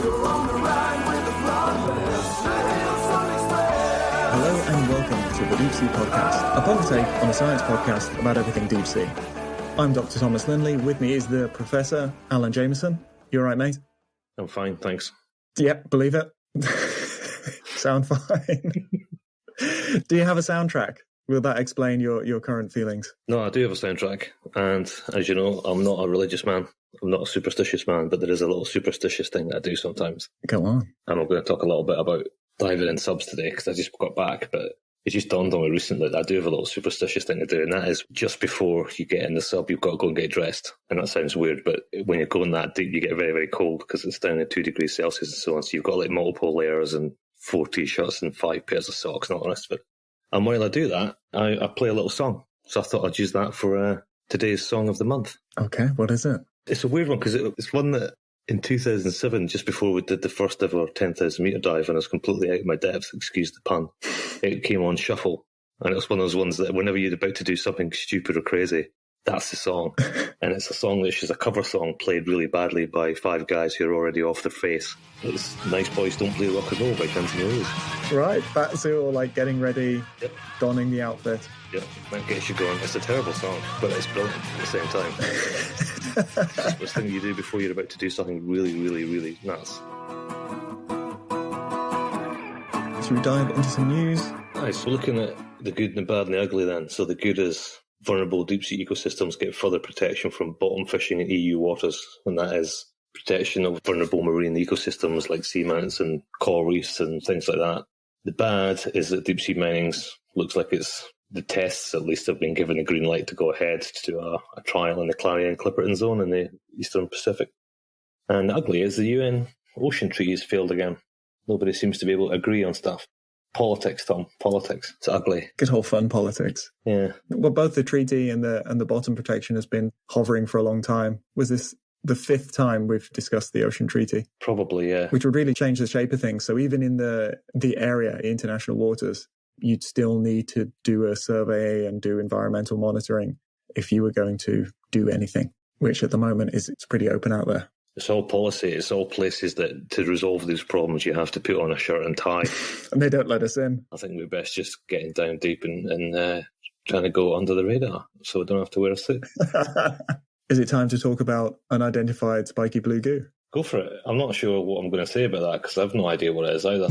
Hello and welcome to the Deep Sea Podcast, a punk take on a science podcast about everything deep sea. I'm Dr. Thomas Lindley. With me is the Professor, Alan Jameson. You all right, mate? I'm fine, thanks. Yep, believe it. Sound fine. Do you have a soundtrack? Will that explain your current feelings? No, I do have a soundtrack, and as you know, I'm not a religious man. I'm not a superstitious man, but there is a little superstitious thing that I do sometimes. Go on. And I'm going to talk a little bit about diving in subs today, because I just got back, but it just dawned on me recently that I do have a little superstitious thing to do, and that is just before you get in the sub, you've got to go and get dressed. And that sounds weird, but when you're going that deep, you get very, very cold because it's down at 2 degrees Celsius and so on. So you've got like multiple layers and 4 t-shirts and 5 pairs of socks and all the rest of it. And while I do that, I play a little song. So I thought I'd use that for today's song of the month. Okay, what is it? It's a weird one because it's one that in 2007, just before we did the first ever 10,000 metre dive, and I was completely out of my depth, excuse the pun, it came on shuffle. And it was one of those ones that whenever you're about to do something stupid or crazy, that's the song. And it's a song that's just a cover song played really badly by 5 guys who are already off their face. It's Nice Boys Don't Play Rock and Roll by Guns N' Roses. Right, that's all like getting ready, Yep. donning the outfit. Yep, that gets you going. It's a terrible song, but it's brilliant at the same time. It's just this thing you do before you're about to do something really, really, really nuts. Should we dive into some news? Nice, so looking at the good and the bad and the ugly then. So the good is vulnerable deep-sea ecosystems get further protection from bottom fishing in EU waters, and that is protection of vulnerable marine ecosystems like seamounts and coral reefs and things like that. The bad is that deep-sea mining's looks like it's the tests at least have been given the green light to go ahead to do a trial in the Clarion-Clipperton zone in the Eastern Pacific. And the ugly is the UN ocean treaties failed again. Nobody seems to be able to agree on stuff. Politics, Tom. Politics. It's ugly. Good old fun politics. Yeah. Well, both the treaty and the bottom protection has been hovering for a long time. Was this the 5th time we've discussed the ocean treaty? Probably, yeah. Which would really change the shape of things. So even in the area, international waters, you'd still need to do a survey and do environmental monitoring if you were going to do anything, which at the moment it's pretty open out there. It's all policy. It's all places that to resolve these problems, you have to put on a shirt and tie. And they don't let us in. I think we're best just getting down deep and trying to go under the radar so we don't have to wear a suit. Is it time to talk about unidentified spiky blue goo? Go for it. I'm not sure what I'm going to say about that because I have no idea what it is either.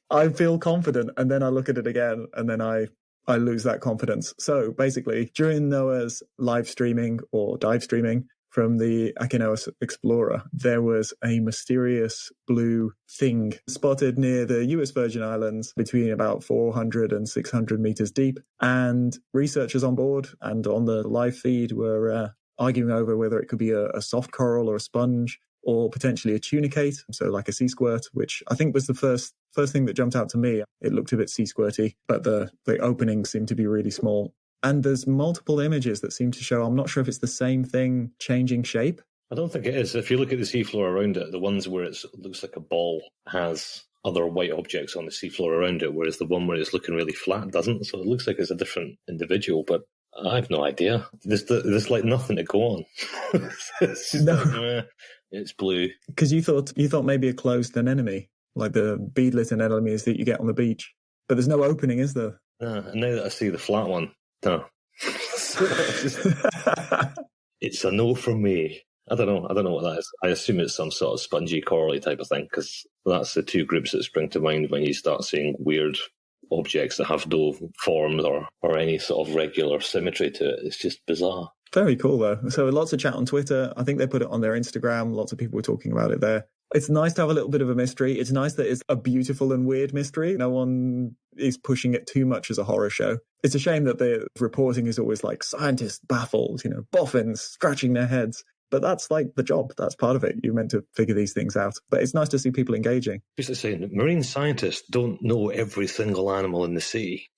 I feel confident, and then I look at it again, and then I lose that confidence. So basically, during NOAA's live streaming or dive streaming from the Akinoa Explorer, there was a mysterious blue thing spotted near the US Virgin Islands between about 400 and 600 meters deep. And researchers on board and on the live feed were arguing over whether it could be a soft coral or a sponge or potentially a tunicate, so like a sea squirt, which I think was the first thing that jumped out to me. It looked a bit sea squirty, but the openings seemed to be really small. And there's multiple images that seem to show, I'm not sure if it's the same thing changing shape. I don't think it is. If you look at the seafloor around it, the ones where it looks like a ball has other white objects on the seafloor around it, whereas the one where it's looking really flat doesn't. So it looks like it's a different individual, but I have no idea. There's like nothing to go on. No. It's blue. Because you thought maybe a closed anemone, like the beadlet anemones that you get on the beach. But there's no opening, is there? And now that I see the flat one, no. It's a no from me. I don't know what that is. I assume it's some sort of spongy corally type of thing, because that's the 2 groups that spring to mind when you start seeing weird objects that have no form or any sort of regular symmetry to it. It's just bizarre. Very cool, though. So lots of chat on Twitter. I think they put it on their Instagram. Lots of people were talking about it there. It's nice to have a little bit of a mystery. It's nice that it's a beautiful and weird mystery. No one is pushing it too much as a horror show. It's a shame that the reporting is always like scientists baffled, boffins scratching their heads. But that's like the job. That's part of it. You're meant to figure these things out. But it's nice to see people engaging. Just saying, marine scientists don't know every single animal in the sea.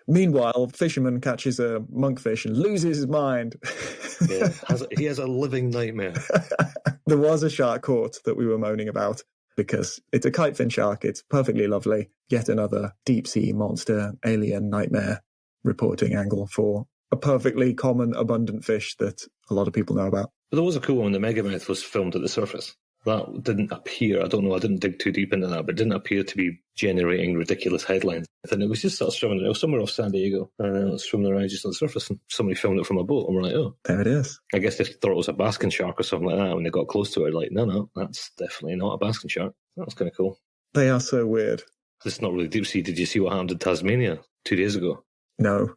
Meanwhile, fisherman catches a monkfish and loses his mind. Yeah, he has a living nightmare. There was a shark caught that we were moaning about because it's a kitefin shark. It's perfectly lovely. Yet another deep sea monster, alien nightmare reporting angle for a perfectly common, abundant fish that a lot of people know about. But there was a cool one. The megamouth was filmed at the surface. That didn't appear, I don't know, I didn't dig too deep into that, but it didn't appear to be generating ridiculous headlines. And it was just sort of swimming, it was somewhere off San Diego, and it was swimming around just on the surface, and somebody filmed it from a boat, and we're like, oh. There it is. I guess they thought it was a basking shark or something like that when they got close to it. Like, no, that's definitely not a basking shark. That was kind of cool. They are so weird. It's not really deep sea. Did you see what happened in Tasmania 2 days ago? No.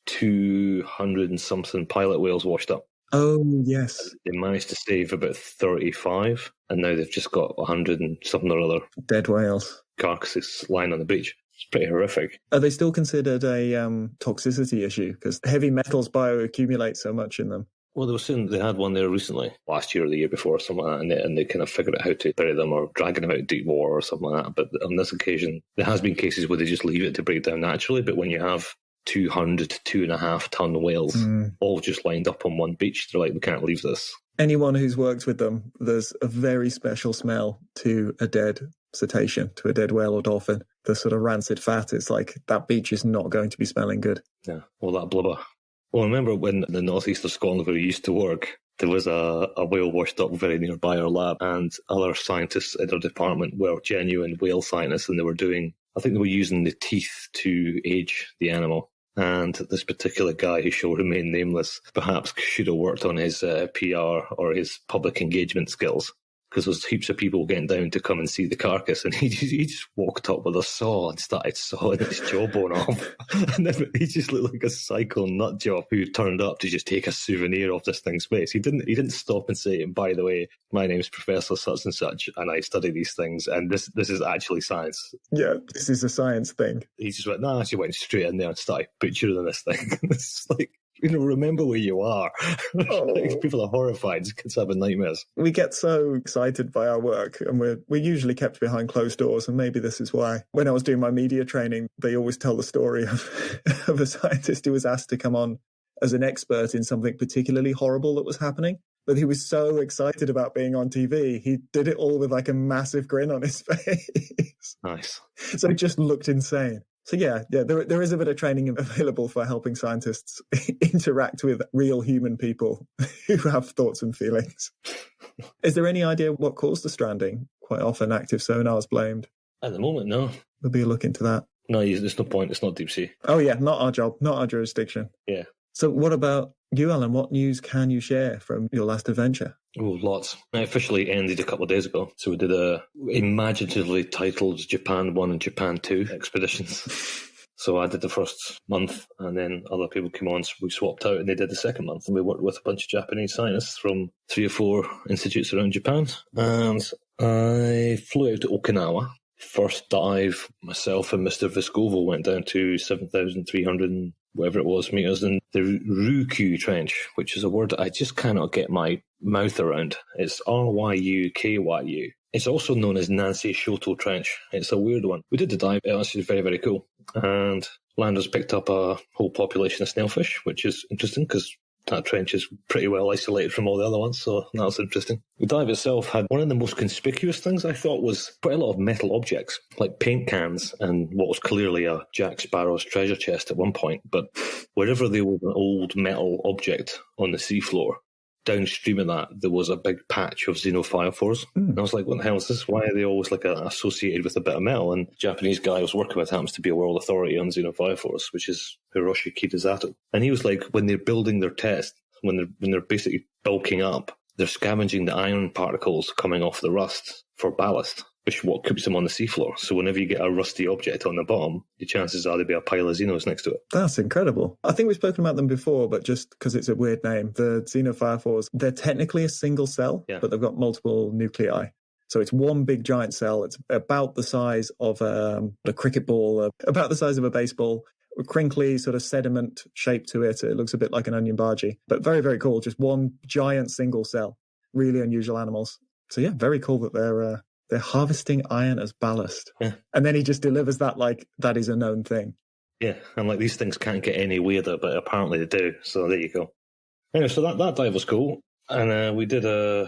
200 and something pilot whales washed up. Oh, yes. They managed to save about 35, and now they've just got 100 and something or other dead whales carcasses lying on the beach. It's pretty horrific. Are they still considered a toxicity issue? Because heavy metals bioaccumulate so much in them. Well, they were saying they had one there recently, last year or the year before, or something like that, and they kind of figured out how to bury them or dragging them out of deep water or something like that. But on this occasion, there has been cases where they just leave it to break down naturally, but when you have 200 to 2.5 ton whales all just lined up on one beach, they're like, we can't leave this. Anyone who's worked with them, there's a very special smell to a dead cetacean, to a dead whale or dolphin. The sort of rancid fat, it's like that beach is not going to be smelling good. Yeah, all that blubber. Well, I remember when in the northeast of Scotland where we used to work, there was a whale washed up very nearby our lab, and other scientists in our department were genuine whale scientists, and I think they were using the teeth to age the animal. And this particular guy, who shall remain nameless, perhaps should have worked on his PR or his public engagement skills, because there's heaps of people getting down to come and see the carcass, and he just walked up with a saw and started sawing his jawbone off. And then he just looked like a psycho nut job who turned up to just take a souvenir of this thing's face. He didn't stop and say, by the way, my name's Professor such and such, and I study these things, and this is actually science. Yeah, this is a science thing. He just went, nah, she went straight in there and started butchering this thing. It's like, remember where you are. Like, people are horrified. Kids having nightmares. We get so excited by our work, and we're usually kept behind closed doors, and maybe this is why. When I was doing my media training, they always tell the story of a scientist who was asked to come on as an expert in something particularly horrible that was happening. But he was so excited about being on TV, he did it all with like a massive grin on his face. Nice. So it just looked insane. So yeah, there is a bit of training available for helping scientists interact with real human people who have thoughts and feelings. Is there any idea what caused the stranding? Quite often active sonar is blamed. At the moment, no. There'll be a look into that. No, there's no point. It's not deep sea. Oh yeah, not our job, not our jurisdiction. Yeah. So what about you, Alan? What news can you share from your last adventure? Oh, lots. I officially ended a couple of days ago. So we did a imaginatively titled Japan 1 and Japan 2 expeditions. So I did the first month, and then other people came on, so we swapped out, and they did the second month. And we worked with a bunch of Japanese scientists from 3 or 4 institutes around Japan. And I flew out to Okinawa. First dive, myself and Mr. Vescovo went down to 7,300 whatever it was meters in the Ryukyu Trench, which is a word that I just cannot get my mouth around. It's Ryukyu. It's also known as Nancy Shoto Trench. It's a weird one. We did the dive. It was actually very, very cool. And landers picked up a whole population of snailfish, which is interesting because that trench is pretty well isolated from all the other ones, so that was interesting. The dive itself had one of the most conspicuous things I thought was quite a lot of metal objects, like paint cans and what was clearly a Jack Sparrow's treasure chest at one point, but wherever there was an old metal object on the seafloor, downstream of that, there was a big patch of Xenophiles. And I was like, what the hell is this? Why are they always like associated with a bit of metal? And the Japanese guy I was working with happens to be a world authority on Xenophiles, which is Hiroshi Kitazato. And he was like, when they're building their test, when they're basically bulking up, they're scavenging the iron particles coming off the rust for ballast, which is what keeps them on the seafloor. So whenever you get a rusty object on the bottom, the chances are there'll be a pile of Xenos next to it. That's incredible. I think we've spoken about them before, but just because it's a weird name, the Xenophiles, they're technically a single cell, but they've got multiple nuclei. So it's one big giant cell. It's about the size of a cricket ball, about the size of a baseball, a crinkly sort of sediment shape to it. It looks a bit like an onion bhaji, but very, very cool. Just one giant single cell. Really unusual animals. So yeah, very cool that they're harvesting iron as ballast. Yeah. And then he just delivers that like that is a known thing. Yeah, and like these things can't get any weirder, but apparently they do. So there you go. Anyway, so that dive was cool. And we did I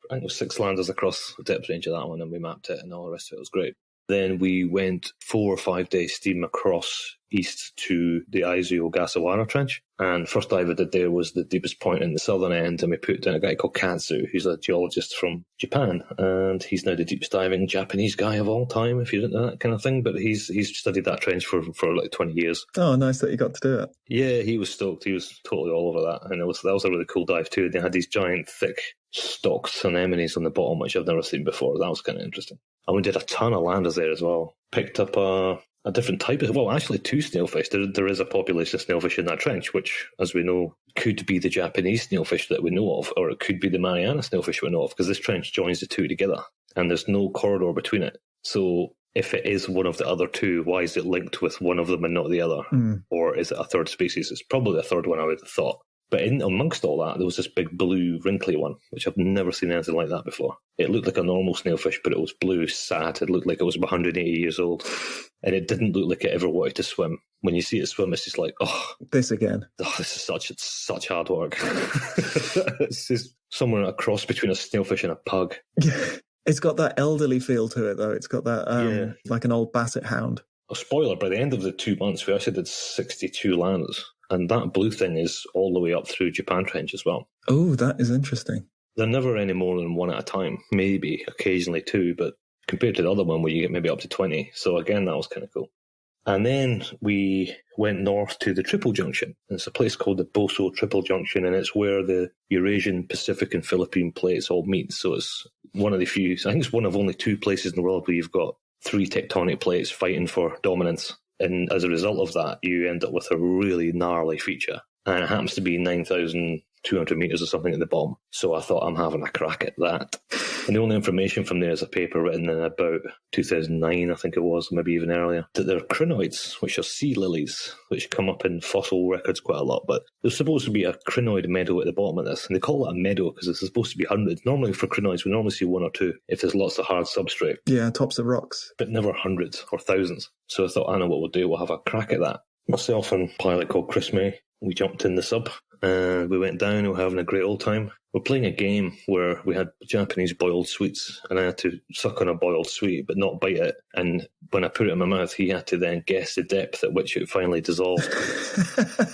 think it was 6 landers across the depth range of that one, and we mapped it and all the rest of it was great. Then we went 4 or 5 days steam across east to the Aizu-Ogasawara Trench. And first dive I did there was the deepest point in the southern end, and we put down a guy called Katsu, who's a geologist from Japan, and he's now the deepest diving Japanese guy of all time, if you didn't know that kind of thing. But he's studied that trench for like 20 years. Oh, nice that you got to do it. Yeah, he was stoked. He was totally all over that, and that was a really cool dive too. They had these giant, thick, stalked anemones on the bottom, which I've never seen before. That was kind of interesting. And we did a ton of landers there as well. Picked up a different type of, well, actually two snailfish. There is a population of snailfish in that trench, which, as we know, could be the Japanese snailfish that we know of, or it could be the Mariana snailfish we know of, because this trench joins the two together, and there's no corridor between it. So if it is one of the other two, why is it linked with one of them and not the other? Or is it a third species? It's probably a third one, I would have thought. But amongst all that, there was this big blue, wrinkly one, which I've never seen anything like that before. It looked like a normal snailfish, but it was blue, sad. It looked like it was 180 years old. And it didn't look like it ever wanted to swim. When you see it swim, it's just like, oh. This again. Oh, this is such hard work. It's just somewhere a cross between a snailfish and a pug. It's got that elderly feel to it, though. It's got that, like an old basset hound. A spoiler, by the end of the 2 months, we actually did 62 landers. And that blue thing is all the way up through Japan Trench as well. Oh, that is interesting. They're never any more than one at a time. Maybe occasionally two, but compared to the other one where you get maybe up to 20. So again, that was kind of cool. And then we went north to the Triple Junction. It's a place called the Boso Triple Junction, and it's where the Eurasian, Pacific, and Philippine plates all meet. So it's one of the few, I think it's one of only two places in the world where you've got three tectonic plates fighting for dominance. And as a result of that, you end up with a really gnarly feature. And it happens to be 9,200 metres or something at the bottom. So I thought, I'm having a crack at that. And the only information from there is a paper written in about 2009, I think it was, maybe even earlier, that there are crinoids, which are sea lilies, which come up in fossil records quite a lot. But there's supposed to be a crinoid meadow at the bottom of this. And they call it a meadow because it's supposed to be hundreds. Normally for crinoids, we normally see one or two if there's lots of hard substrate. Yeah, tops of rocks. But never hundreds or thousands. So I thought, I know what we'll do. We'll have a crack at that. Myself and a pilot called Chris May, we jumped in the sub and we went down and we were having a great old time. We're playing a game where we had Japanese boiled sweets and I had to suck on a boiled sweet but not bite it. And when I put it in my mouth, he had to then guess the depth at which it finally dissolved.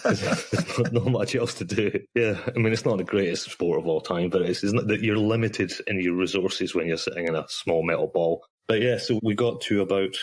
There's not much else to do. Yeah, I mean, it's not the greatest sport of all time, but it's not that you're limited in your resources when you're sitting in a small metal ball. But yeah, so we got to about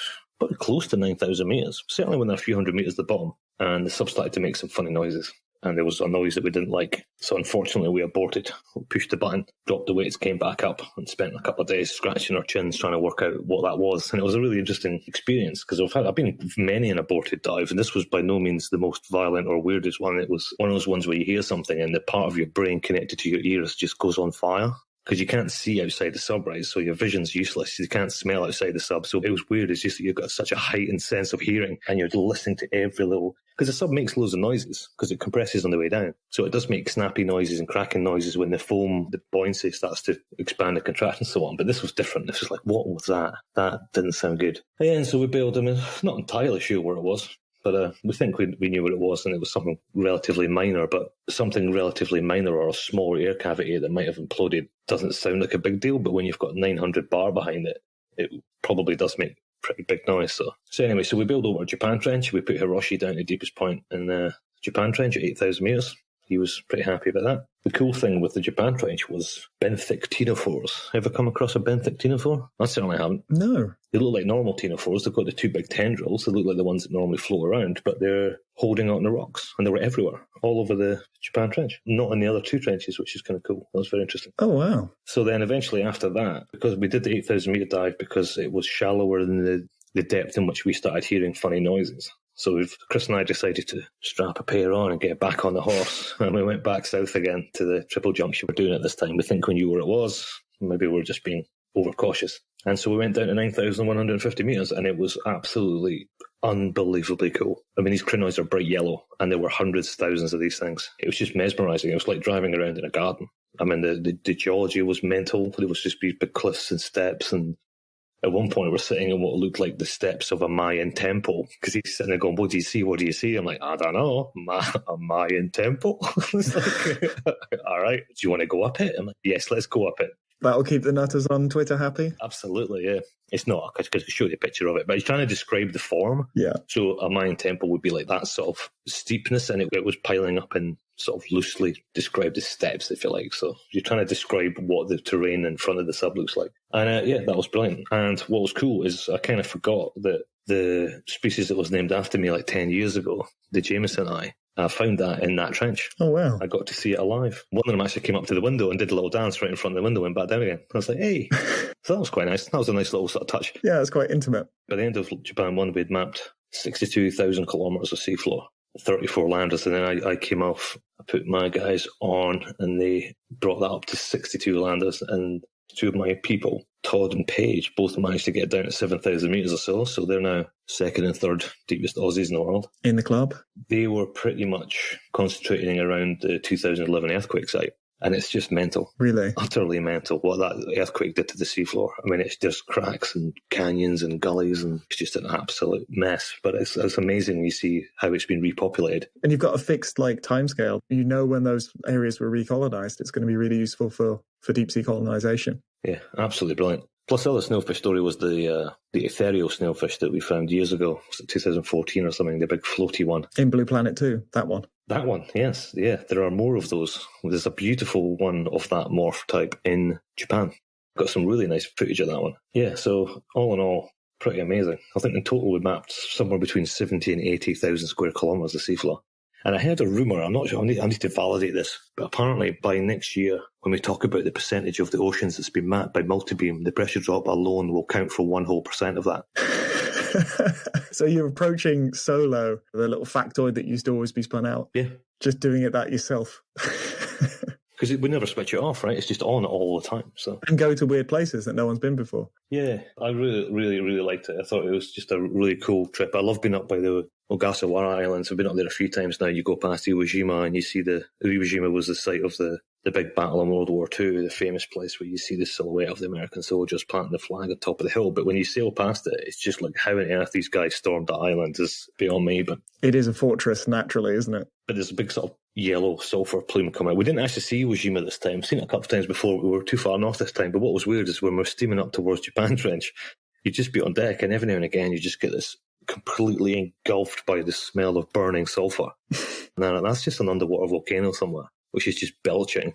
close to 9,000 metres, certainly when they're a few hundred metres at the bottom, and the sub started to make some funny noises. And there was a noise that we didn't like. So unfortunately, we aborted. We pushed the button, dropped the weights, came back up, and spent a couple of days scratching our chins trying to work out what that was. And it was a really interesting experience because I've been many an aborted dive, and this was by no means the most violent or weirdest one. It was one of those ones where you hear something and the part of your brain connected to your ears just goes on fire. Because you can't see outside the sub, right? So your vision's useless. You can't smell outside the sub. So it was weird. It's just that you've got such a heightened sense of hearing and you're listening to every little... Because the sub makes loads of noises because it compresses on the way down. So it does make snappy noises and cracking noises when the foam, the buoyancy starts to expand and contract and so on. But this was different. This was like, what was that? That didn't sound good. And so we bailed him. Not entirely sure where it was. But we think we knew what it was, and it was something relatively minor. But something relatively minor or a small air cavity that might have imploded doesn't sound like a big deal. But when you've got 900 bar behind it, it probably does make pretty big noise. So anyway, so we bailed over Japan Trench. We put Hiroshi down to the deepest point in the Japan Trench at 8,000 metres. He was pretty happy about that. The cool thing with the Japan Trench was benthic ctenophores. Ever come across a benthic ctenophore? I certainly haven't. No. They look like normal ctenophores. They've got the two big tendrils. They look like the ones that normally float around, but they're holding on the rocks, and they were everywhere, all over the Japan Trench. Not in the other two trenches, which is kind of cool. That was very interesting. Oh, wow. So then eventually after that, because we did the 8,000 metre dive because it was shallower than the depth in which we started hearing funny noises. So Chris and I decided to strap a pair on and get back on the horse. And we went back south again to the Triple Junction. We're doing it this time. We think we knew where it was. Maybe we're just being overcautious. And so we went down to 9,150 metres, and it was absolutely unbelievably cool. I mean, these crinoids are bright yellow, and there were hundreds, thousands of these things. It was just mesmerising. It was like driving around in a garden. I mean, the geology was mental. There was just these big cliffs and steps, and at one point, we're sitting in what looked like the steps of a Mayan temple, because he's sitting there going, what do you see? What do you see? I'm like, I don't know, a Mayan temple? It's like, all right, do you want to go up it? I'm like, yes, let's go up it. That'll keep the nutters on Twitter happy? Absolutely, yeah. It's not, I could show you a picture of it, but he's trying to describe the form. Yeah. So a Mayan temple would be like that sort of steepness, and it was piling up in sort of loosely described as steps, if you like. So you're trying to describe what the terrain in front of the sub looks like. And yeah, that was brilliant. And what was cool is I kind of forgot that the species that was named after me like 10 years ago, the Jameson eye, I found that in that trench. Oh, wow. I got to see it alive. One of them actually came up to the window and did a little dance right in front of the window and back down again. I was like, hey. So that was quite nice. That was a nice little sort of touch. Yeah, it's quite intimate. By the end of Japan 1, we'd mapped 62,000 kilometres of seafloor, 34 landers, and then I came off, I put my guys on, and they brought that up to 62 landers, and two of my people, Todd and Paige, both managed to get down to 7,000 metres or so, so they're now second and third deepest Aussies in the world. In the club? They were pretty much concentrating around the 2011 earthquake site. And it's just mental. Really? Utterly mental what that earthquake did to the seafloor. I mean, it's just cracks and canyons and gullies, and it's just an absolute mess. But it's amazing when you see how it's been repopulated. And you've got a fixed timescale. You know when those areas were recolonized. It's going to be really useful for deep sea colonization. Yeah, absolutely brilliant. Plus, the other snailfish story was the ethereal snailfish that we found years ago. Was it 2014 or something? The big floaty one. In Blue Planet 2, that one. That one, yes. Yeah, there are more of those. There's a beautiful one of that morph type in Japan. Got some really nice footage of that one. Yeah, so all in all, pretty amazing. I think in total we mapped somewhere between 70 and 80,000 square kilometres of seafloor. And I heard a rumour, I'm not sure, I need to validate this, but apparently by next year, when we talk about the percentage of the oceans that's been mapped by multibeam, the pressure drop alone will count for 1% of that. So you're approaching solo, the little factoid that used to always be spun out. Yeah. Just doing it that yourself. Because we never switch it off, right? It's just on all the time. So and go to weird places that no one's been before. Yeah, I really, really, really liked it. I thought it was just a really cool trip. I love being up by the Ogasawara Islands. I've been up there a few times now. You go past Iwo Jima and you see Iwo Jima was the site of the big battle in World War II, the famous place where you see the silhouette of the American soldiers planting the flag at the top of the hill. But when you sail past it, it's just like how on earth these guys stormed that island is beyond me. But it is a fortress naturally, isn't it? But there's a big sort of yellow sulphur plume coming out. We didn't actually see Iwo Jima this time. I've seen it a couple of times before. We were too far north this time. But what was weird is when we're steaming up towards Japan Trench, you'd just be on deck and every now and again you just get this completely engulfed by the smell of burning sulphur. Now that's just an underwater volcano somewhere, which is just belching.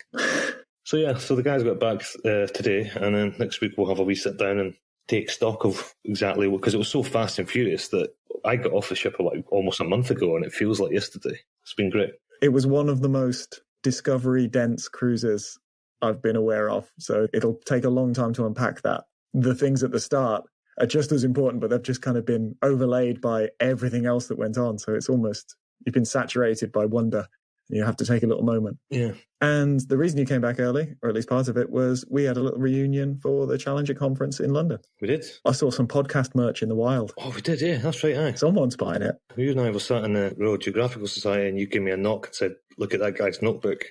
So yeah, so the guys got back today, and then next week we'll have a wee sit down and take stock of exactly what, because it was so fast and furious that I got off the ship like almost a month ago and it feels like yesterday. It's been great. It was one of the most discovery-dense cruises I've been aware of, so it'll take a long time to unpack that. The things at the start are just as important, but they've just kind of been overlaid by everything else that went on, so it's almost, you've been saturated by wonder. You have to take a little moment. Yeah. And the reason you came back early, or at least part of it, was we had a little reunion for the Challenger conference in London. We did. I saw some podcast merch in the wild. Oh, we did, yeah. That's right, aye. Someone's buying it. You and I were sat in the Royal Geographical Society and you gave me a knock and said, look at that guy's notebook.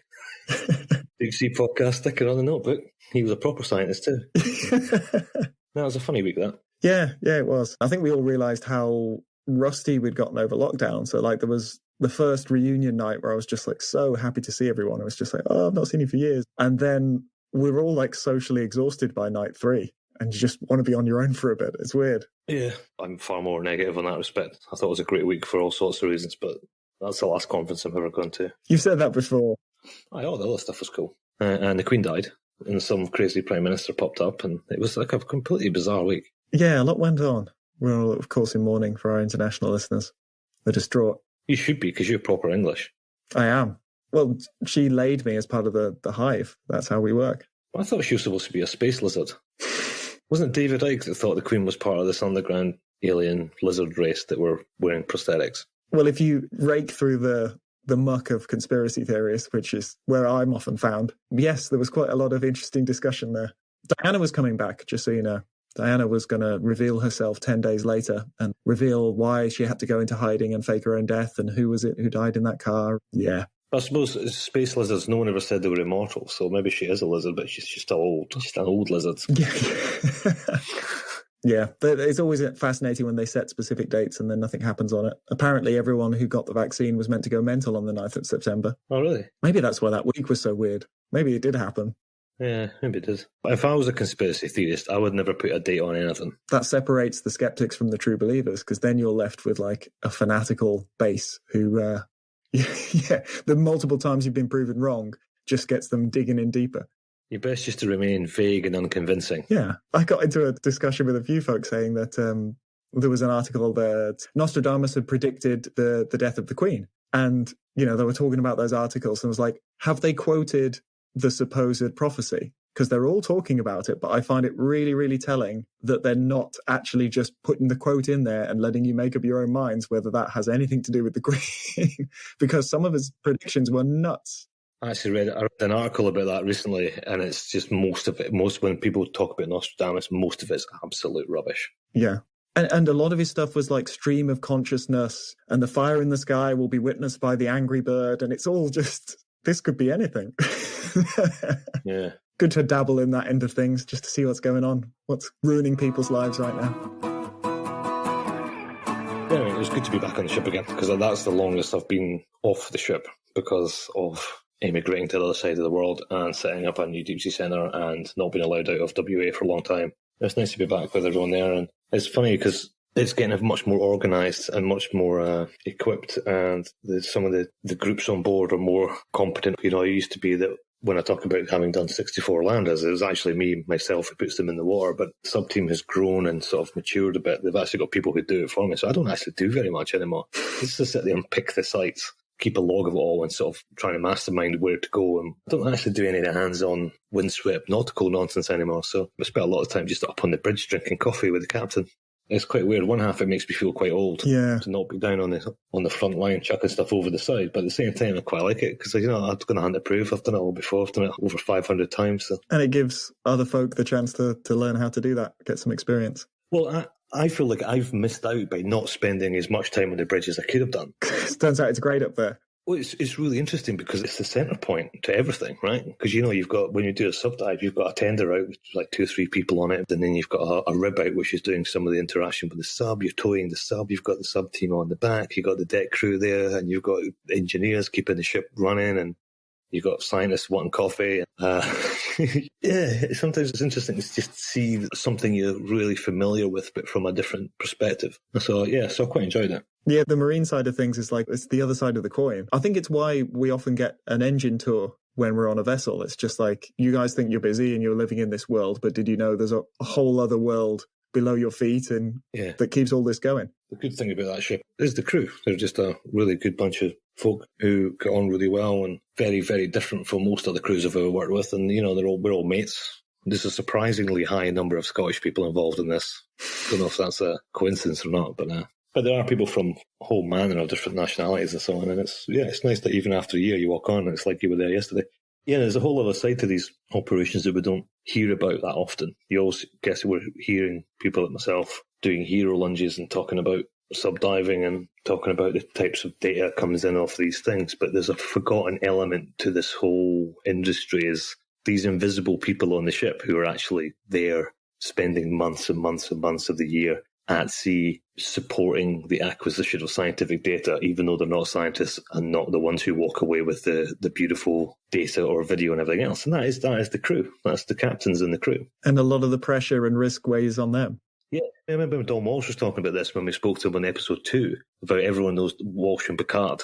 Deep Sea podcast sticker on the notebook. He was a proper scientist too. That was a funny week, that. Yeah, it was. I think we all realised how rusty we'd gotten over lockdown. So there was the first reunion night where I was just so happy to see everyone. I was just oh, I've not seen you for years. And then we were all socially exhausted by night 3 and you just want to be on your own for a bit. It's weird. Yeah, I'm far more negative on that respect. I thought it was a great week for all sorts of reasons, but that's the last conference I've ever gone to. You've said that before. All the other stuff was cool. And the Queen died and some crazy Prime Minister popped up and it was a completely bizarre week. Yeah, a lot went on. We're all, of course, in mourning for our international listeners. They're distraught. You should be, because you're proper English. I am. Well, she laid me as part of the hive. That's how we work. I thought she was supposed to be a space lizard. Wasn't it David Icke that thought the Queen was part of this underground alien lizard race that were wearing prosthetics? Well, if you rake through the muck of conspiracy theories, which is where I'm often found, yes, there was quite a lot of interesting discussion there. Diana was coming back, just so you know. Diana was going to reveal herself 10 days later and reveal why she had to go into hiding and fake her own death and who was it who died in that car. Yeah. I suppose space lizards, no one ever said they were immortal, so maybe she is a lizard, but she's just old. She's an old lizard. Yeah. Yeah, but it's always fascinating when they set specific dates and then nothing happens on it. Apparently everyone who got the vaccine was meant to go mental on the 9th of September. Oh, really? Maybe that's why that week was so weird. Maybe it did happen. Yeah, maybe it is. But if I was a conspiracy theorist, I would never put a date on anything. That separates the skeptics from the true believers, because then you're left with like a fanatical base who, the multiple times you've been proven wrong just gets them digging in deeper. You're best just to remain vague and unconvincing. Yeah. I got into a discussion with a few folks saying that there was an article that Nostradamus had predicted the death of the Queen. And, they were talking about those articles and was like, have they quoted the supposed prophecy? Because they're all talking about it, but I find it really, really telling that they're not actually just putting the quote in there and letting you make up your own minds whether that has anything to do with the Queen, because some of his predictions were nuts. I actually read an article about that recently, and it's just most when people talk about Nostradamus, most of it's absolute rubbish. Yeah. And a lot of his stuff was like stream of consciousness, and the fire in the sky will be witnessed by the angry bird, and it's all just, this could be anything. Yeah. Good to dabble in that end of things, just to see what's going on, what's ruining people's lives right now. Anyway, it was good to be back on the ship again, because that's the longest I've been off the ship because of emigrating to the other side of the world and setting up a new deep sea centre and not being allowed out of WA for a long time. It's nice to be back with everyone there, and it's funny because it's getting much more organised and much more equipped, and some of the groups on board are more competent. It used to be that when I talk about having done 64 landers, it was actually myself who puts them in the water, but the sub-team has grown and sort of matured a bit. They've actually got people who do it for me, so I don't actually do very much anymore. Just to sit there and pick the sites, keep a log of it all, and sort of trying to mastermind where to go. And I don't actually do any of the hands-on windswept nautical nonsense anymore, so I spent a lot of time just up on the bridge drinking coffee with the captain. It's quite weird. One half, it makes me feel quite old to not be down on the front line chucking stuff over the side, but at the same time I quite like it because I'm going to hunt to prove. I've done it all before. I've done it over 500 times. So. And it gives other folk the chance to learn how to do that, get some experience. Well, I feel like I've missed out by not spending as much time on the bridge as I could have done. It turns out it's great up there. Well, it's really interesting because it's the centre point to everything, right? Because, you've got, when you do a subdive, you've got a tender out, which is like 2 or 3 people on it. And then you've got a rib out, which is doing some of the interaction with the sub. You're towing the sub. You've got the sub team on the back. You've got the deck crew there, and you've got engineers keeping the ship running, and you've got scientists wanting coffee. Yeah, sometimes it's interesting to just see something you're really familiar with, but from a different perspective. So I quite enjoyed it. Yeah, the marine side of things is like, it's the other side of the coin. I think it's why we often get an engine tour when we're on a vessel. It's just like, you guys think you're busy and you're living in this world, but did you know there's a whole other world below your feet and that keeps all this going? The good thing about that ship is the crew. They're just a really good bunch of folk who get on really well and very, very different from most other crews I've ever worked with. And, we're all mates. There's a surprisingly high number of Scottish people involved in this. Don't know if that's a coincidence or not, but there are people from a whole manner of different nationalities and so on. And it's nice that even after a year you walk on and it's like you were there yesterday. Yeah, there's a whole other side to these operations that we don't hear about that often. You always guess we're hearing people like myself doing hero lunges and talking about subdiving and talking about the types of data that comes in off these things. But there's a forgotten element to this whole industry is these invisible people on the ship who are actually there spending months and months and months of the year at sea supporting the acquisition of scientific data, even though they're not scientists and not the ones who walk away with the beautiful data or video and everything else. And that is the crew. That's the captains and the crew. And a lot of the pressure and risk weighs on them. Yeah, I remember Don Walsh was talking about this when we spoke to him on episode 2, about everyone knows Walsh and Picard.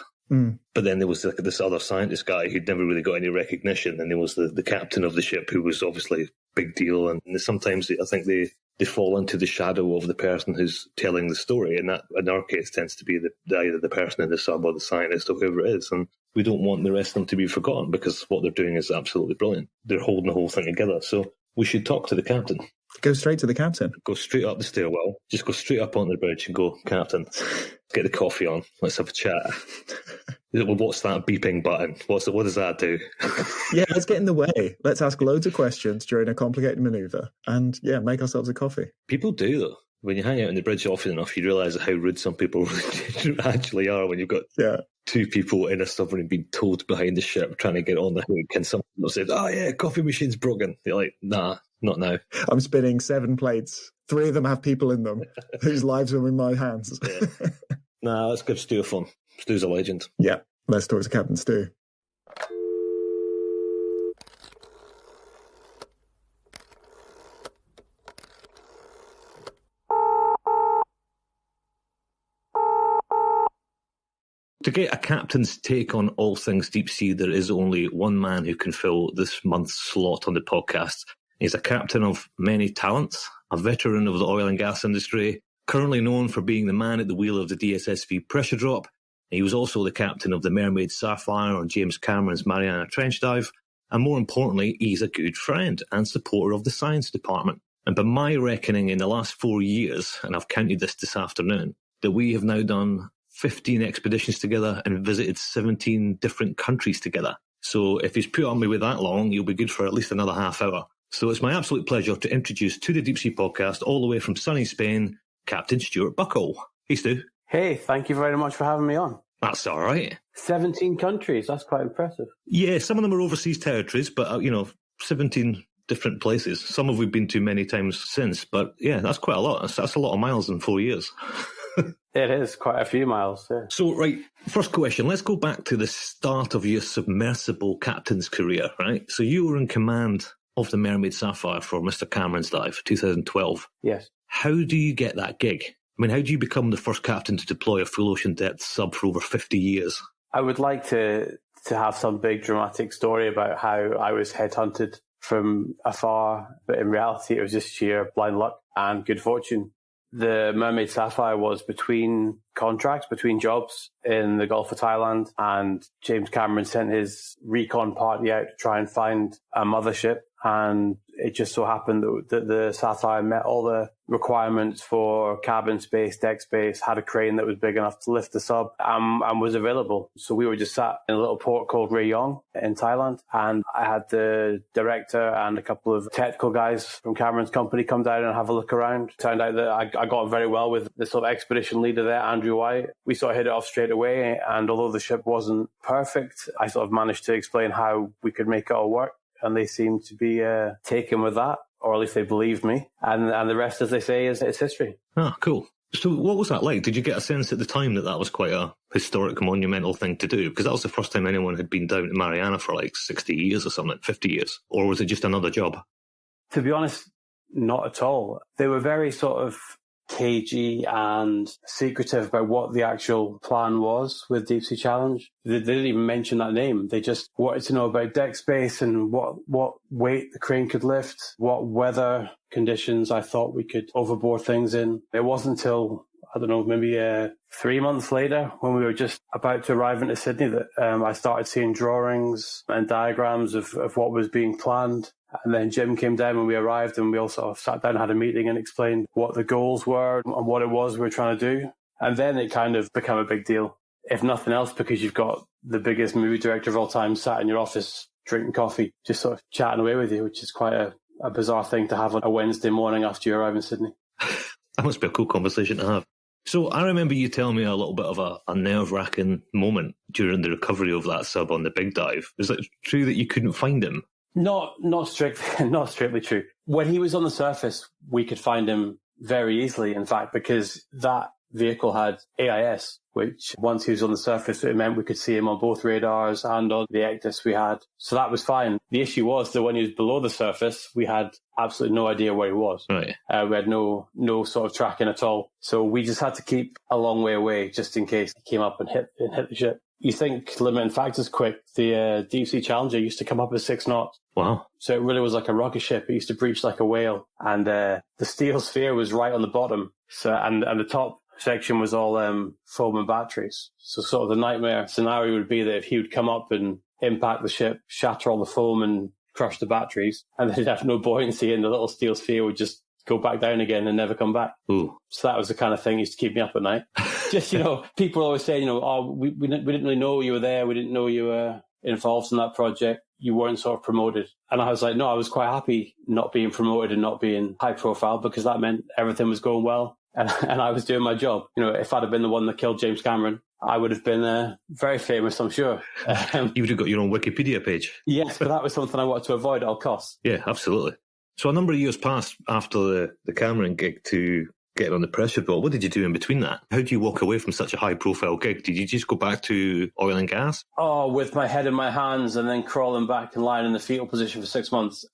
But then there was this other scientist guy who'd never really got any recognition, and there was the captain of the ship who was obviously a big deal. And sometimes I think they fall into the shadow of the person who's telling the story, and that in our case tends to be either the person in the sub or the scientist or whoever it is. And we don't want the rest of them to be forgotten because what they're doing is absolutely brilliant. They're holding the whole thing together. So we should talk to the captain. Go straight to the captain. Go straight up the stairwell. Just go straight up on the bridge and go, Captain, get the coffee on. Let's have a chat. What's that beeping button? What does that do? Yeah, let's get in the way. Let's ask loads of questions during a complicated manoeuvre and, make ourselves a coffee. People do, though. When you hang out on the bridge often enough, you realise how rude some people actually are when you've got 2 people in a submarine being towed behind the ship trying to get on the hook, and someone will say, "Oh yeah, coffee machine's broken." They're like, "Nah, not now." I'm spinning 7 plates. 3 of them have people in them whose lives are in my hands. Yeah. Nah, let's give Stu a phone. Stu's a legend. Yeah, let's talk to Captain Stu. To get a captain's take on all things deep sea, there is only one man who can fill this month's slot on the podcast. He's a captain of many talents, a veteran of the oil and gas industry, currently known for being the man at the wheel of the DSSV Pressure Drop. He was also the captain of the Mermaid Sapphire on James Cameron's Mariana Trench dive. And more importantly, he's a good friend and supporter of the science department. And by my reckoning, in the last 4 years, and I've counted this afternoon, that we have now done 15 expeditions together and visited 17 different countries together. So if he's put on me with that long, you'll be good for at least another half hour. So it's my absolute pleasure to introduce to the Deep Sea Podcast, all the way from sunny Spain, Captain Stuart Buckle. Hey, Stu. Hey, thank you very much for having me on. That's all right. 17 countries, that's quite impressive. Yeah, some of them are overseas territories, but, 17 different places. Some have we been to many times since, but yeah, that's quite a lot. That's a lot of miles in 4 years. It is quite a few miles, yeah. So, right, first question. Let's go back to the start of your submersible captain's career, right? So you were in command of the Mermaid Sapphire for Mr. Cameron's dive, 2012. Yes. How do you get that gig? I mean, how do you become the first captain to deploy a full ocean depth sub for over 50 years? I would like to have some big dramatic story about how I was headhunted from afar, but in reality it was just sheer blind luck and good fortune. The Mermaid Sapphire was between contracts, between jobs in the Gulf of Thailand, and James Cameron sent his recon party out to try and find a mothership. And it just so happened that the Sapphire met all the requirements for cabin space, deck space, had a crane that was big enough to lift the sub, and was available. So we were just sat in a little port called Rayong in Thailand, and I had the director and a couple of technical guys from Cameron's company come down and have a look around. Turned out that I got on very well with the sort of expedition leader there, Andrew White. We sort of hit it off straight away, and although the ship wasn't perfect, I sort of managed to explain how we could make it all work. And they seemed to be taken with that, or at least they believed me. And the rest, as they say, is history. Ah, cool. So what was that like? Did you get a sense at the time that was quite a historic, monumental thing to do? Because that was the first time anyone had been down to Mariana for like 60 years or something, 50 years. Or was it just another job? To be honest, not at all. They were very sort of cagey and secretive about what the actual plan was with Deep Sea Challenge. They didn't even mention that name. They just wanted to know about deck space and what weight the crane could lift, what weather conditions I thought we could overboard things in. It wasn't until, I don't know, maybe 3 months later, when we were just about to arrive into Sydney, that I started seeing drawings and diagrams of what was being planned. And then Jim came down when we arrived, and we all sort of sat down and had a meeting and explained what the goals were and what it was we were trying to do. And then it kind of became a big deal, if nothing else, because you've got the biggest movie director of all time sat in your office drinking coffee, just sort of chatting away with you, which is quite a bizarre thing to have on a Wednesday morning after you arrive in Sydney. That must be a cool conversation to have. So I remember you telling me a little bit of a nerve-wracking moment during the recovery of that sub on the big dive. Is it true that you couldn't find him? Not strictly true. When he was on the surface, we could find him very easily, in fact, because that vehicle had AIS, which once he was on the surface, it meant we could see him on both radars and on the ECDIS we had. So that was fine. The issue was that when he was below the surface, we had absolutely no idea where he was. Right. We had no sort of tracking at all. So we just had to keep a long way away just in case he came up and hit the ship. You think limiting factors quick. The Deep Sea Challenger used to come up at 6 knots. Wow. So it really was like a rocket ship. It used to breach like a whale. And the steel sphere was right on the bottom. So and the top section was all foam and batteries. So sort of the nightmare scenario would be that if he would come up and impact the ship, shatter all the foam and crush the batteries, and then he'd have no buoyancy, and the little steel sphere would just go back down again and never come back. Ooh. So that was the kind of thing that used to keep me up at night. Just, people always say, we didn't really know you were there. We didn't know you were involved in that project. You weren't sort of promoted. And I was like, no, I was quite happy not being promoted and not being high profile, because that meant everything was going well. And I was doing my job. If I'd have been the one that killed James Cameron, I would have been very famous, I'm sure. You would have got your own Wikipedia page. Yes, but that was something I wanted to avoid at all costs. Yeah, absolutely. So a number of years passed after the Cameron gig to getting on the Pressure Drop. What did you do in between that? How do you walk away from such a high-profile gig? Did you just go back to oil and gas? Oh, with my head in my hands and then crawling back and lying in the fetal position for 6 months.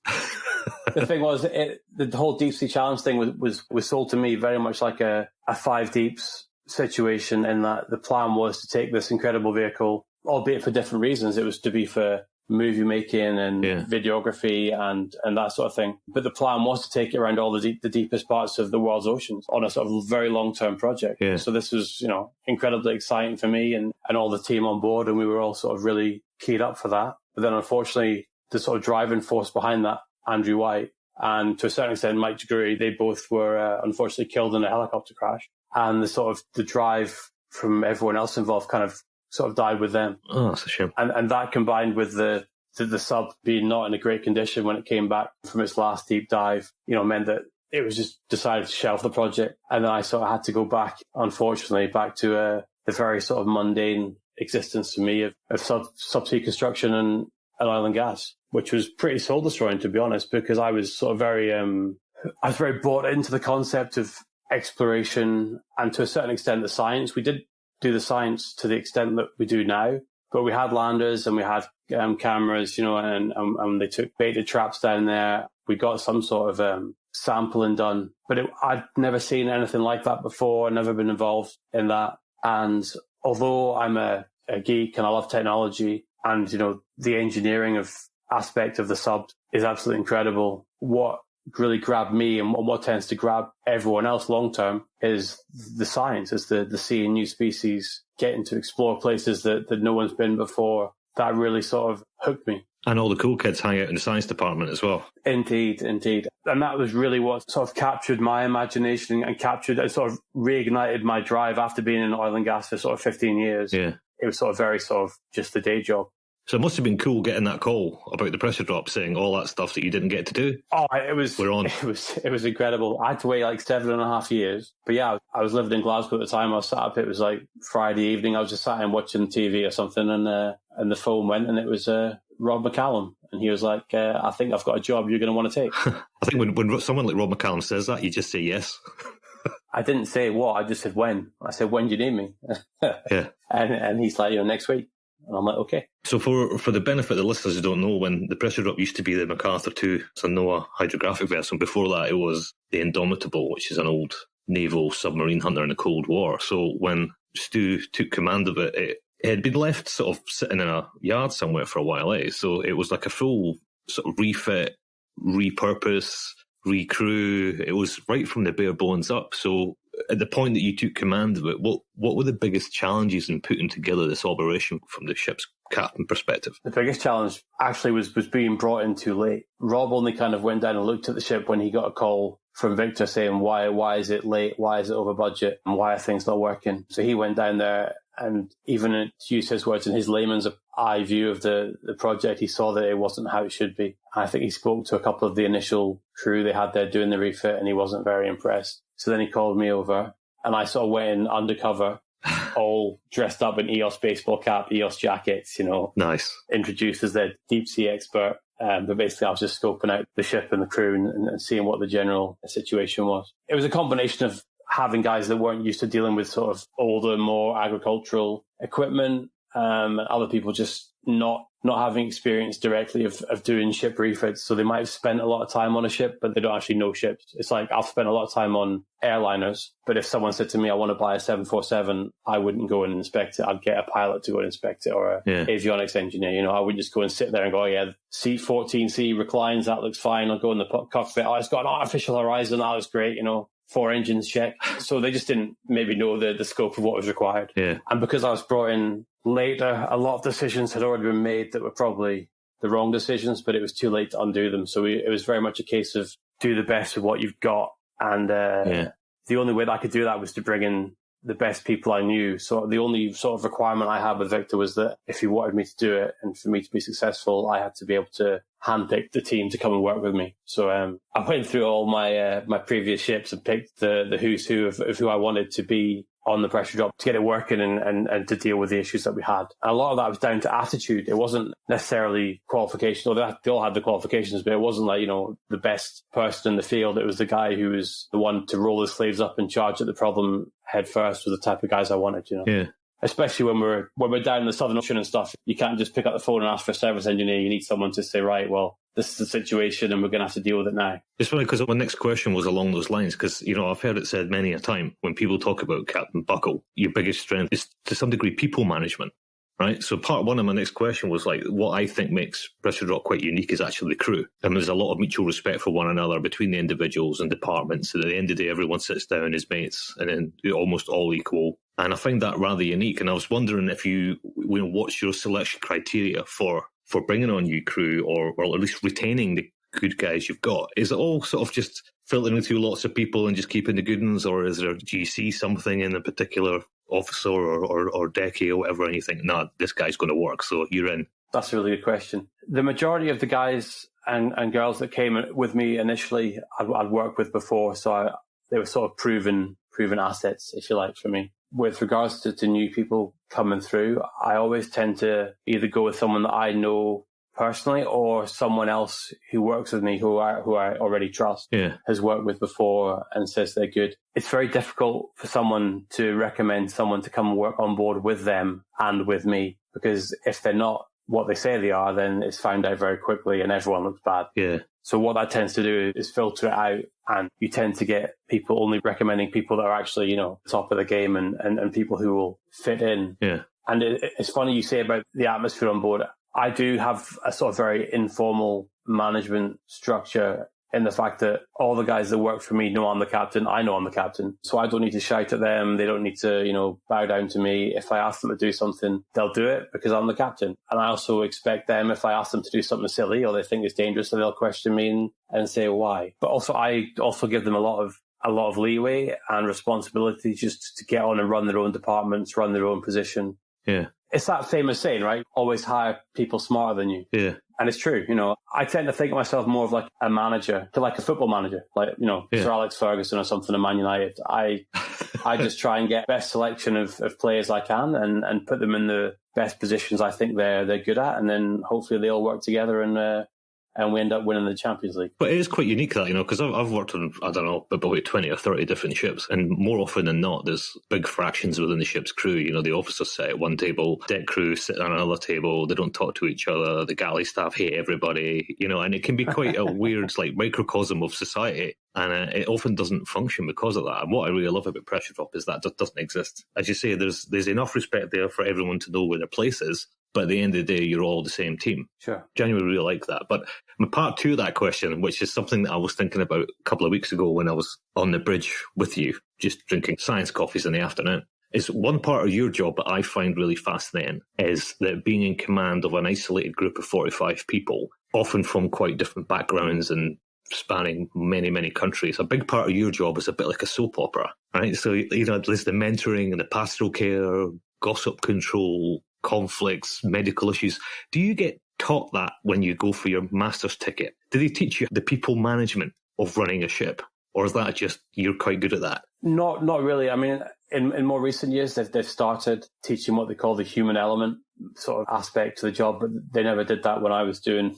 The thing was, the whole Deep Sea Challenge thing was sold to me very much like a 5 deeps situation in that the plan was to take this incredible vehicle, albeit for different reasons. It was to be for movie making and videography and that sort of thing. But the plan was to take it around all the deepest parts of the world's oceans on a sort of very long-term project. Yeah. So this was, incredibly exciting for me and all the team on board, and we were all sort of really keyed up for that. But then unfortunately, the sort of driving force behind that, Andrew White, and to a certain extent, Mike Jaguri, they both were unfortunately killed in a helicopter crash. And the drive from everyone else involved kind of sort of died with them. Oh, that's a shame. And that combined with the sub being not in a great condition when it came back from its last deep dive, meant that it was just decided to shelve the project. And then I sort of had to go back, unfortunately, back to the very sort of mundane existence to me of subsea construction and oil and gas, which was pretty soul destroying, to be honest, because I was sort of very bought into the concept of exploration and to a certain extent the science. We did do the science to the extent that we do now, but we had landers and we had cameras, and they took baited traps down there. We got some sort of sampling done, but I'd never seen anything like that before. I'd never been involved in that. And although I'm a geek and I love technology and, the engineering aspect of the sub is absolutely incredible, what really grabbed me and what tends to grab everyone else long term is the science, is the seeing new species, getting to explore places that no one's been before. That really sort of hooked me. And all the cool kids hang out in the science department as well. Indeed. And that was really what sort of captured my imagination and sort of reignited my drive after being in oil and gas for sort of 15 years. Yeah. It was sort of very sort of just a day job. So it must have been cool getting that call about the pressure drop, saying all that stuff that you didn't get to do. Oh, it was incredible. I had to wait like 7.5 years. But yeah, I was living in Glasgow at the time. I was sat up. It was like Friday evening. I was just sat and watching TV or something, and the phone went, and it was Rob McCallum, and he was like, "I think I've got a job you're going to want to take." I think when someone like Rob McCallum says that, you just say yes. I didn't say what. I just said when. I said, "When do you need me?" Yeah. And he's like, next week. And I'm like, okay. So for the benefit of the listeners who don't know, when the pressure drop used to be the MacArthur II, it's a NOAA hydrographic vessel. Before that, it was the Indomitable, which is an old naval submarine hunter in the Cold War. So when Stu took command of it, it had been left sort of sitting in a yard somewhere for a while. So it was like a full sort of refit, repurpose, recrew. It was right from the bare bones up. So at the point that you took command of it, what were the biggest challenges in putting together this operation from the ship's captain perspective? The biggest challenge actually was being brought in too late. Rob only kind of went down and looked at the ship when he got a call from Victor saying, why is it late? Why is it over budget? And why are things not working? So he went down there, and even to use his words, in his layman's eye view of the project, he saw that it wasn't how it should be. I think he spoke to a couple of the initial crew they had there doing the refit, and he wasn't very impressed. So then he called me over, and I sort of went in undercover, all dressed up in EOS baseball cap, EOS jackets, Nice. Introduced as their deep sea expert. But basically I was just scoping out the ship and the crew and seeing what the general situation was. It was a combination of having guys that weren't used to dealing with sort of older, more agricultural equipment, and other people just not having experience directly of doing ship refits. So they might have spent a lot of time on a ship, but they don't actually know ships. It's like I've spent a lot of time on airliners, but if someone said to me, I want to buy a 747, I wouldn't go and inspect it. I'd get a pilot to go and inspect it, or an avionics engineer. I wouldn't just go and sit there and go, oh yeah, seat 14C reclines, that looks fine. I'll go in the cockpit. Oh, it's got an artificial horizon. That looks great. 4 engines check. So they just didn't maybe know the scope of what was required. Yeah. And because I was brought in later, a lot of decisions had already been made that were probably the wrong decisions, but it was too late to undo them. So it was very much a case of do the best with what you've got. And the only way that I could do that was to bring in the best people I knew. So the only sort of requirement I had with Victor was that if he wanted me to do it and for me to be successful, I had to be able to handpick the team to come and work with me. So I went through all my previous ships and picked the who's who of who I wanted to be on the pressure drop to get it working and to deal with the issues that we had. And a lot of that was down to attitude. It wasn't necessarily qualification, although they all had the qualifications, but it wasn't like, the best person in the field. It was the guy who was the one to roll his sleeves up and charge at the problem head first was the type of guys I wanted, Yeah. especially when we're down in the Southern Ocean and stuff. You can't just pick up the phone and ask for a service engineer. You need someone to say, right, well, this is the situation and we're going to have to deal with it now. It's funny because my next question was along those lines, because, I've heard it said many a time when people talk about Captain Buckle, your biggest strength is to some degree people management, right? So part one of my next question was like, what I think makes Pressure Drop quite unique is actually the crew. And there's a lot of mutual respect for one another between the individuals and departments. And at the end of the day, everyone sits down as mates and then almost all equal. And I find that rather unique. And I was wondering if what's your selection criteria for bringing on new crew or at least retaining the good guys you've got? Is it all sort of just filtering through lots of people and just keeping the good ones? Or do you see something in a particular officer or deckie or whatever and you think, no, this guy's going to work, so you're in? That's a really good question. The majority of the guys and girls that came with me initially, I'd worked with before. So they were sort of proven assets, if you like, for me. With regards to new people coming through, I always tend to either go with someone that I know personally or someone else who works with me who I already trust, has worked with before and says they're good. It's very difficult for someone to recommend someone to come and work on board with them and with me, because if they're not what they say they are, then it's found out very quickly and everyone looks bad. Yeah. So what that tends to do is filter it out, and you tend to get people only recommending people that are actually, top of the game and people who will fit in. Yeah. And it's funny you say about the atmosphere on board. I do have a sort of very informal management structure in the fact that all the guys that work for me know I'm the captain. I know I'm the captain. So I don't need to shout at them. They don't need to, bow down to me. If I ask them to do something, they'll do it because I'm the captain. And I also expect them, if I ask them to do something silly or they think it's dangerous, then they'll question me and say why. But also, I also give them a lot of leeway and responsibility just to get on and run their own departments, run their own position. Yeah. It's that famous saying, right? Always hire people smarter than you. Yeah. And it's true. I tend to think of myself more of like a manager, to like a football manager, like, Sir Alex Ferguson or something in Man United. I just try and get best selection of players I can and put them in the best positions I think they're good at. And then hopefully they all work together and we end up winning the Champions League. But it is quite unique that, because I've worked on, I don't know, about 20 or 30 different ships, and more often than not, there's big fractions within the ship's crew. The officers sit at one table, deck crew sit on another table, they don't talk to each other, the galley staff hate everybody, and it can be quite a weird, microcosm of society. And it often doesn't function because of that. And what I really love about Pressure Drop is that just doesn't exist. As you say, there's enough respect there for everyone to know where their place is. But at the end of the day, you're all the same team. Sure. Genuinely really like that. But part two of that question, which is something that I was thinking about a couple of weeks ago when I was on the bridge with you, just drinking science coffees in the afternoon, is one part of your job that I find really fascinating is that being in command of an isolated group of 45 people, often from quite different backgrounds and spanning many, many countries. A big part of your job is a bit like a soap opera, right? So, there's the mentoring and the pastoral care, gossip control, conflicts, medical issues. Do you get taught that when you go for your master's ticket? Do they teach you the people management of running a ship? Or is that just, you're quite good at that? Not really. I mean, in more recent years, they've started teaching what they call the human element sort of aspect to the job, but they never did that when I was doing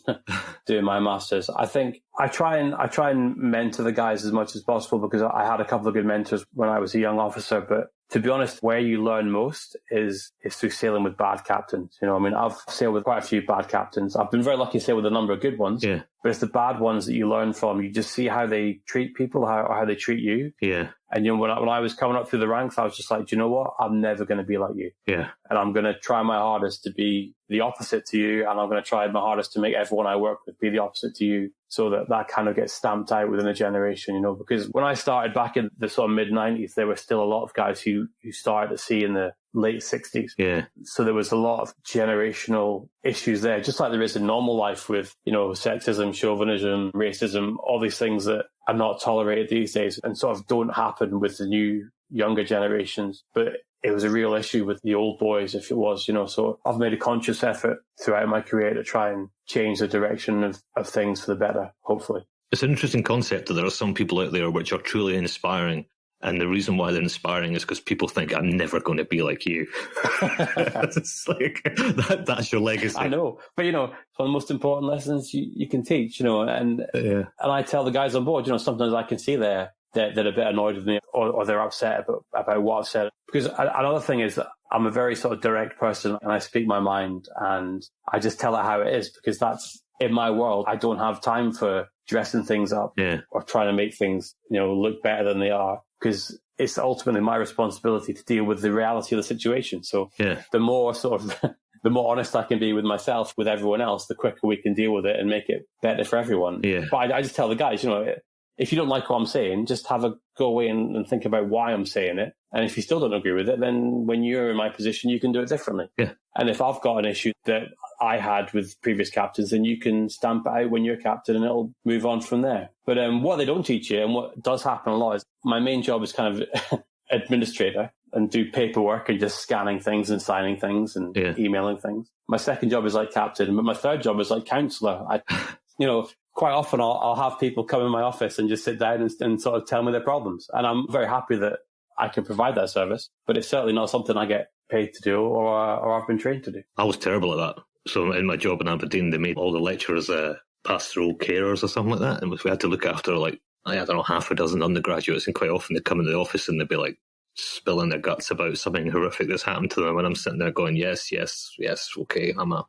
my master's. I think I try and mentor the guys as much as possible because I had a couple of good mentors when I was a young officer, but to be honest, where you learn most is through sailing with bad captains. I've sailed with quite a few bad captains. I've been very lucky to sail with a number of good ones. Yeah. But it's the bad ones that you learn from. You just see how they treat people, how they treat you. Yeah. And when I was coming up through the ranks, I was just like, do you know what? I'm never going to be like you. Yeah. And I'm going to try my hardest to be the opposite to you. And I'm going to try my hardest to make everyone I work with be the opposite to you, so that kind of gets stamped out within a generation, because when I started back in the sort of mid-90s, there were still a lot of guys who started at sea in the late 60s. Yeah. So there was a lot of generational issues there, just like there is in normal life with, sexism, chauvinism, racism, all these things that are not tolerated these days and sort of don't happen with the new younger generations. But it was a real issue with the old boys, if it was, so I've made a conscious effort throughout my career to try and change the direction of things for the better, hopefully. It's an interesting concept that there are some people out there which are truly inspiring. And the reason why they're inspiring is because people think, I'm never going to be like you. It's like, that's your legacy. I know. But, it's one of the most important lessons you can teach, and I tell the guys on board, sometimes I can see they're a bit annoyed with me or they're upset about what I've said. Because another thing is that I'm a very sort of direct person, and I speak my mind, and I just tell it how it is, because that's, in my world, I don't have time for dressing things up or trying to make things, look better than they are, because it's ultimately my responsibility to deal with the reality of the situation. So the more sort of the more honest I can be with myself, with everyone else, the quicker we can deal with it and make it better for everyone. Yeah. But I just tell the guys, if you don't like what I'm saying, just have a go away and think about why I'm saying it. And if you still don't agree with it, then when you're in my position, you can do it differently. Yeah. And if I've got an issue that I had with previous captains, then you can stamp it out when you're captain and it'll move on from there. But what they don't teach you, and what does happen a lot, is my main job is kind of administrator and do paperwork and just scanning things and signing things and emailing things. My second job is like captain, but my third job is like counsellor. Quite often I'll have people come in my office and just sit down and sort of tell me their problems. And I'm very happy that I can provide that service, but it's certainly not something I get paid to do or I've been trained to do. I was terrible at that. So in my job in Aberdeen, they made all the lecturers pastoral carers or something like that. And we had to look after half a dozen undergraduates. And quite often they'd come into the office and they'd be like spilling their guts about something horrific that's happened to them. And I'm sitting there going, yes, okay, I'm a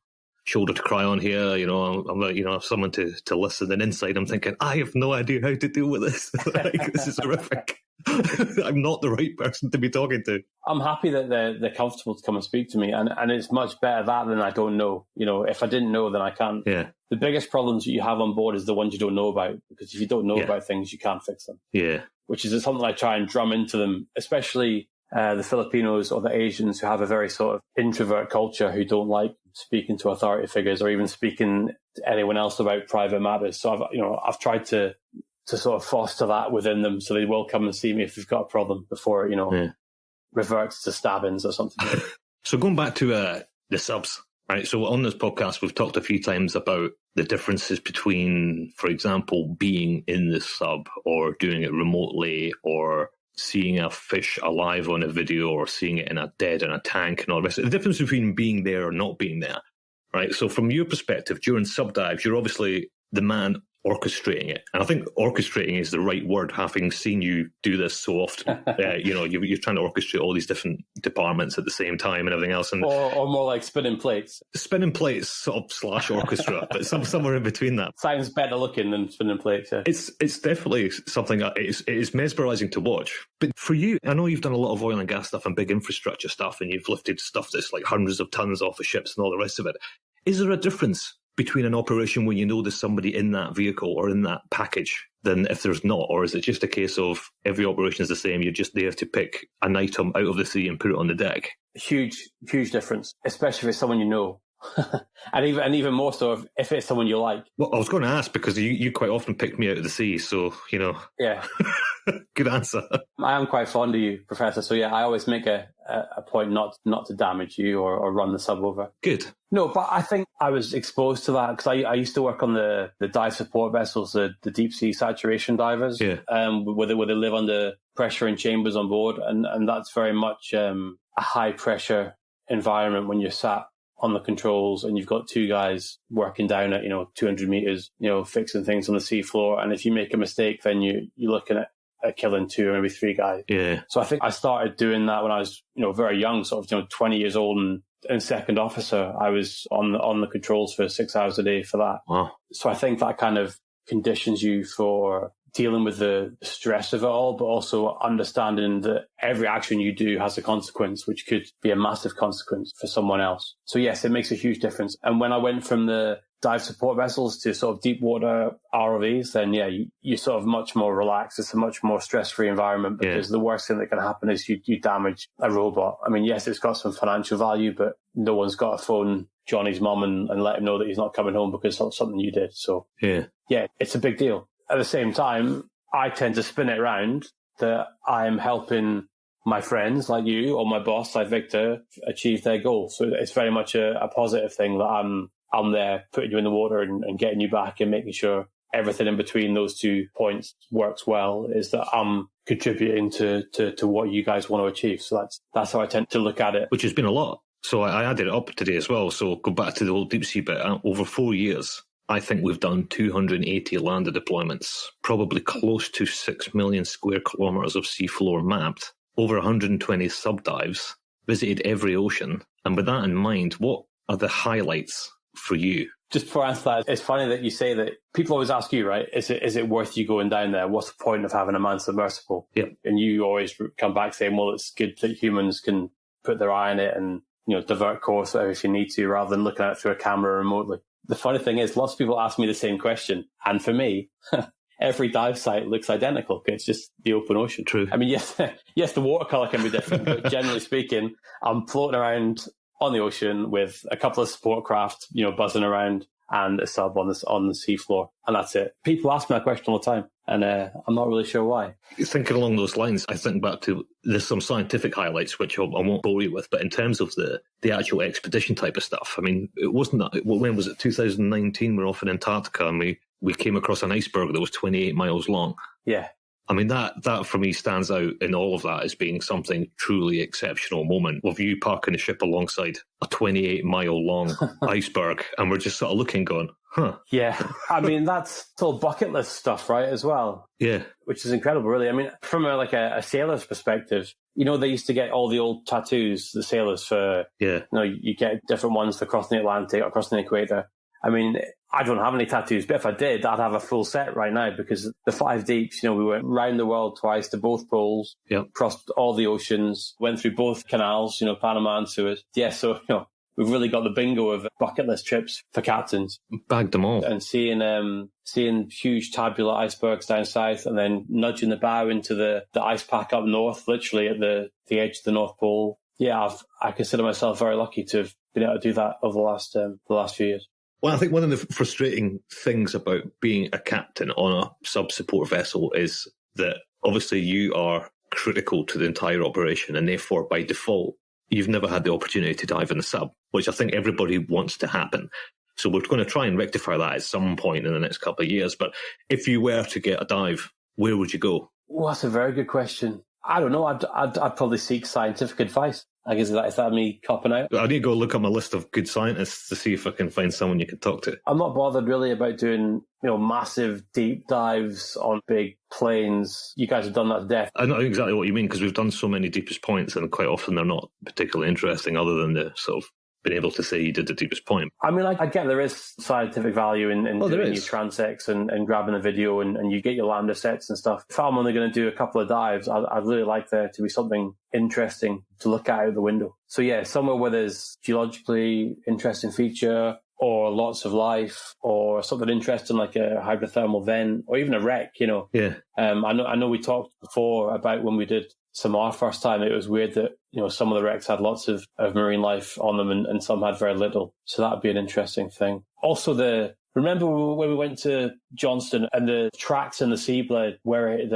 shoulder to cry on here, I'm someone to listen. And inside I'm thinking, I have no idea how to deal with this. This is horrific. I'm not the right person to be talking to. I'm happy that they're comfortable to come and speak to me, and it's much better that than I don't know. If I didn't know, then I can't. Yeah. The biggest problems that you have on board is the ones you don't know about, because if you don't know about things, you can't fix them. Yeah. Which is something I try and drum into them, especially the Filipinos or the Asians who have a very sort of introvert culture, who don't like speaking to authority figures or even speaking to anyone else about private matters. So I've tried to sort of foster that within them, so they will come and see me if they've got a problem before it, reverts to stabbings or something. So going back to the subs, right? So on this podcast, we've talked a few times about the differences between, for example, being in the sub or doing it remotely, or seeing a fish alive on a video, or seeing it dead in a tank and all the rest. The difference between being there or not being there, right? So from your perspective, during sub dives, you're obviously the man orchestrating it. And I think orchestrating is the right word, having seen you do this so often. You're trying to orchestrate all these different departments at the same time and everything else. And or more like spinning plates. Spinning plates sort of / orchestra, but somewhere in between that. Sounds better looking than spinning plates, yeah. It's definitely something that is mesmerising to watch. But for you, I know you've done a lot of oil and gas stuff and big infrastructure stuff, and you've lifted stuff that's like hundreds of tons off of ships and all the rest of it. Is there a difference between an operation where you know there's somebody in that vehicle or in that package than if there's not? Or is it just a case of every operation is the same, you're just there to pick an item out of the sea and put it on the deck? Huge difference, especially if it's someone you know. and even more so if it's someone you like. Well, I was going to ask, because you quite often pick me out of the sea, so, Yeah. Good answer. I am quite fond of you, Professor, so yeah, I always make a point not to damage you or run the sub over. Good. No, but I think I was exposed to that because I used to work on the dive support vessels, the deep sea saturation divers, where they live under pressure in chambers on board, and that's very much a high pressure environment when you're sat on the controls and you've got two guys working down at 200 meters, fixing things on the seafloor, and if you make a mistake, then you're looking at killing 2 or maybe 3 guys. Yeah. So I think I started doing that when I was very young, sort of 20 years old, and second officer. I was on the controls for 6 hours a day for that. Wow. So I think that kind of conditions you for dealing with the stress of it all, but also understanding that every action you do has a consequence, which could be a massive consequence for someone else. So yes, it makes a huge difference. And when I went from the dive support vessels to sort of deep water ROVs, then you're sort of much more relaxed. It's a much more stress-free environment, because the worst thing that can happen is you damage a robot. I mean, yes, it's got some financial value, but no one's got to phone Johnny's mum and let him know that he's not coming home because of something you did. So yeah, it's a big deal. At the same time, I tend to spin it around that I'm helping my friends like you or my boss like Victor achieve their goal. So it's very much a positive thing that I'm there putting you in the water and getting you back and making sure everything in between those 2 points works well, is that I'm contributing to what you guys want to achieve. So that's how I tend to look at it. Which has been a lot. So I added it up today as well. So go back to the whole deep sea bit. Over 4 years, I think we've done 280 landed deployments, probably close to 6 million square kilometres of seafloor mapped, over 120 subdives. visited every ocean. And with that in mind, what are the highlights for you? Just before I answer that, it's funny that you say that. People always ask you, right, is it worth you going down there? What's the point of having a manned submersible? Yep. And you always come back saying, well, it's good that humans can put their eye on it and, divert course if you need to, rather than looking at it through a camera remotely. The funny thing is, lots of people ask me the same question. And for me, every dive site looks identical. It's just the open ocean. True. I mean, yes, the watercolor can be different, but generally speaking, I'm floating around on the ocean with a couple of support craft, buzzing around, and a sub on the seafloor, and that's it. People ask me that question all the time, and I'm not really sure why. Thinking along those lines, I think back to there's some scientific highlights which I won't bore you with, but in terms of the actual expedition type of stuff, I mean, it wasn't that. When was it? 2019. We're off in Antarctica, and we came across an iceberg that was 28 miles long. Yeah. I mean, that for me stands out in all of that as being something truly exceptional moment of you parking the ship alongside a 28-mile long iceberg, and we're just sort of looking going, huh. Yeah. I mean, that's all bucket list stuff, right, as well? Yeah. Which is incredible, really. I mean, from a sailor's perspective, they used to get all the old tattoos, the sailors, for, you get different ones for crossing the Atlantic or crossing the equator. I mean, I don't have any tattoos, but if I did, I'd have a full set right now, because the 5 deeps, we went round the world twice to both poles, crossed all the oceans, went through both canals, Panama and Suez. Yeah, so, we've really got the bingo of bucket list trips for captains. Bagged them all. And seeing huge tabular icebergs down south, and then nudging the bow into the ice pack up north, literally at the edge of the North Pole. Yeah, I consider myself very lucky to have been able to do that over the last few years. Well, I think one of the frustrating things about being a captain on a sub-support vessel is that obviously you are critical to the entire operation, and therefore by default you've never had the opportunity to dive in the sub, which I think everybody wants to happen. So we're going to try and rectify that at some point in the next couple of years. But if you were to get a dive, where would you go? Well, that's a very good question. I don't know. I'd probably seek scientific advice. I guess is that me copping out? I need to go look at my list of good scientists to see if I can find someone you can talk to. I'm not bothered really about doing, massive deep dives on big planes. You guys have done that to death. I know exactly what you mean, because we've done so many deepest points, and quite often they're not particularly interesting other than the sort of being able to say you did the deepest point. I mean, I get there is scientific value in doing your transects and grabbing a video and you get your lambda sets and stuff. If I'm only going to do a couple of dives, I'd really like there to be something interesting to look at out the window. So yeah, somewhere where there's geologically interesting feature, or lots of life, or something interesting like a hydrothermal vent, or even a wreck, Yeah. I know we talked before about when we did Samar first time, it was weird that, some of the wrecks had lots of marine life on them and some had very little. So that would be an interesting thing. Also, remember when we went to Johnston and the tracks in the Seablade where it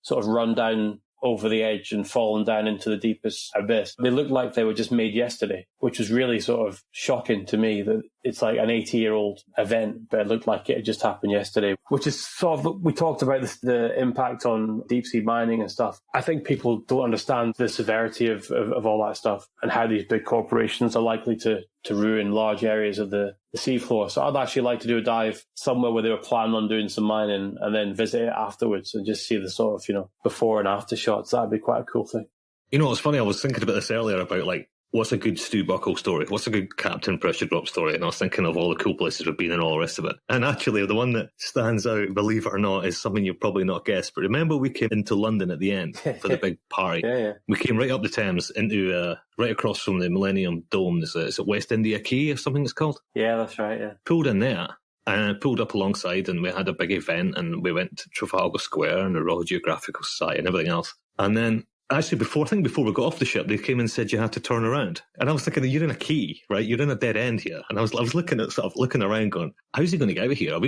sort of run down over the edge and fallen down into the deepest abyss? They looked like they were just made yesterday, which was really sort of shocking to me, that it's like an 80-year-old event, but it looked like it had just happened yesterday, which is sort of, we talked about the impact on deep sea mining and stuff. I think people don't understand the severity of all that stuff and how these big corporations are likely to ruin large areas of the seafloor. So I'd actually like to do a dive somewhere where they were planning on doing some mining and then visit it afterwards and just see the sort of, before and after shots. That'd be quite a cool thing. It's funny, I was thinking about this earlier about what's a good Stu Buckle story? What's a good Captain Pressure Drop story? And I was thinking of all the cool places we've been and all the rest of it. And actually, the one that stands out, believe it or not, is something you've probably not guessed. But remember, we came into London at the end for the big party. Yeah. We came right up the Thames into right across from the Millennium Dome. Is it West India Quay or something it's called? Yeah, that's right, yeah. Pulled in there and pulled up alongside, and we had a big event, and we went to Trafalgar Square and the Royal Geographical Society and everything else. And then actually, before we got off the ship, they came and said you had to turn around. And I was thinking, you're in a quay, right? You're in a dead end here. And I was looking around going, how's he going to get out of here?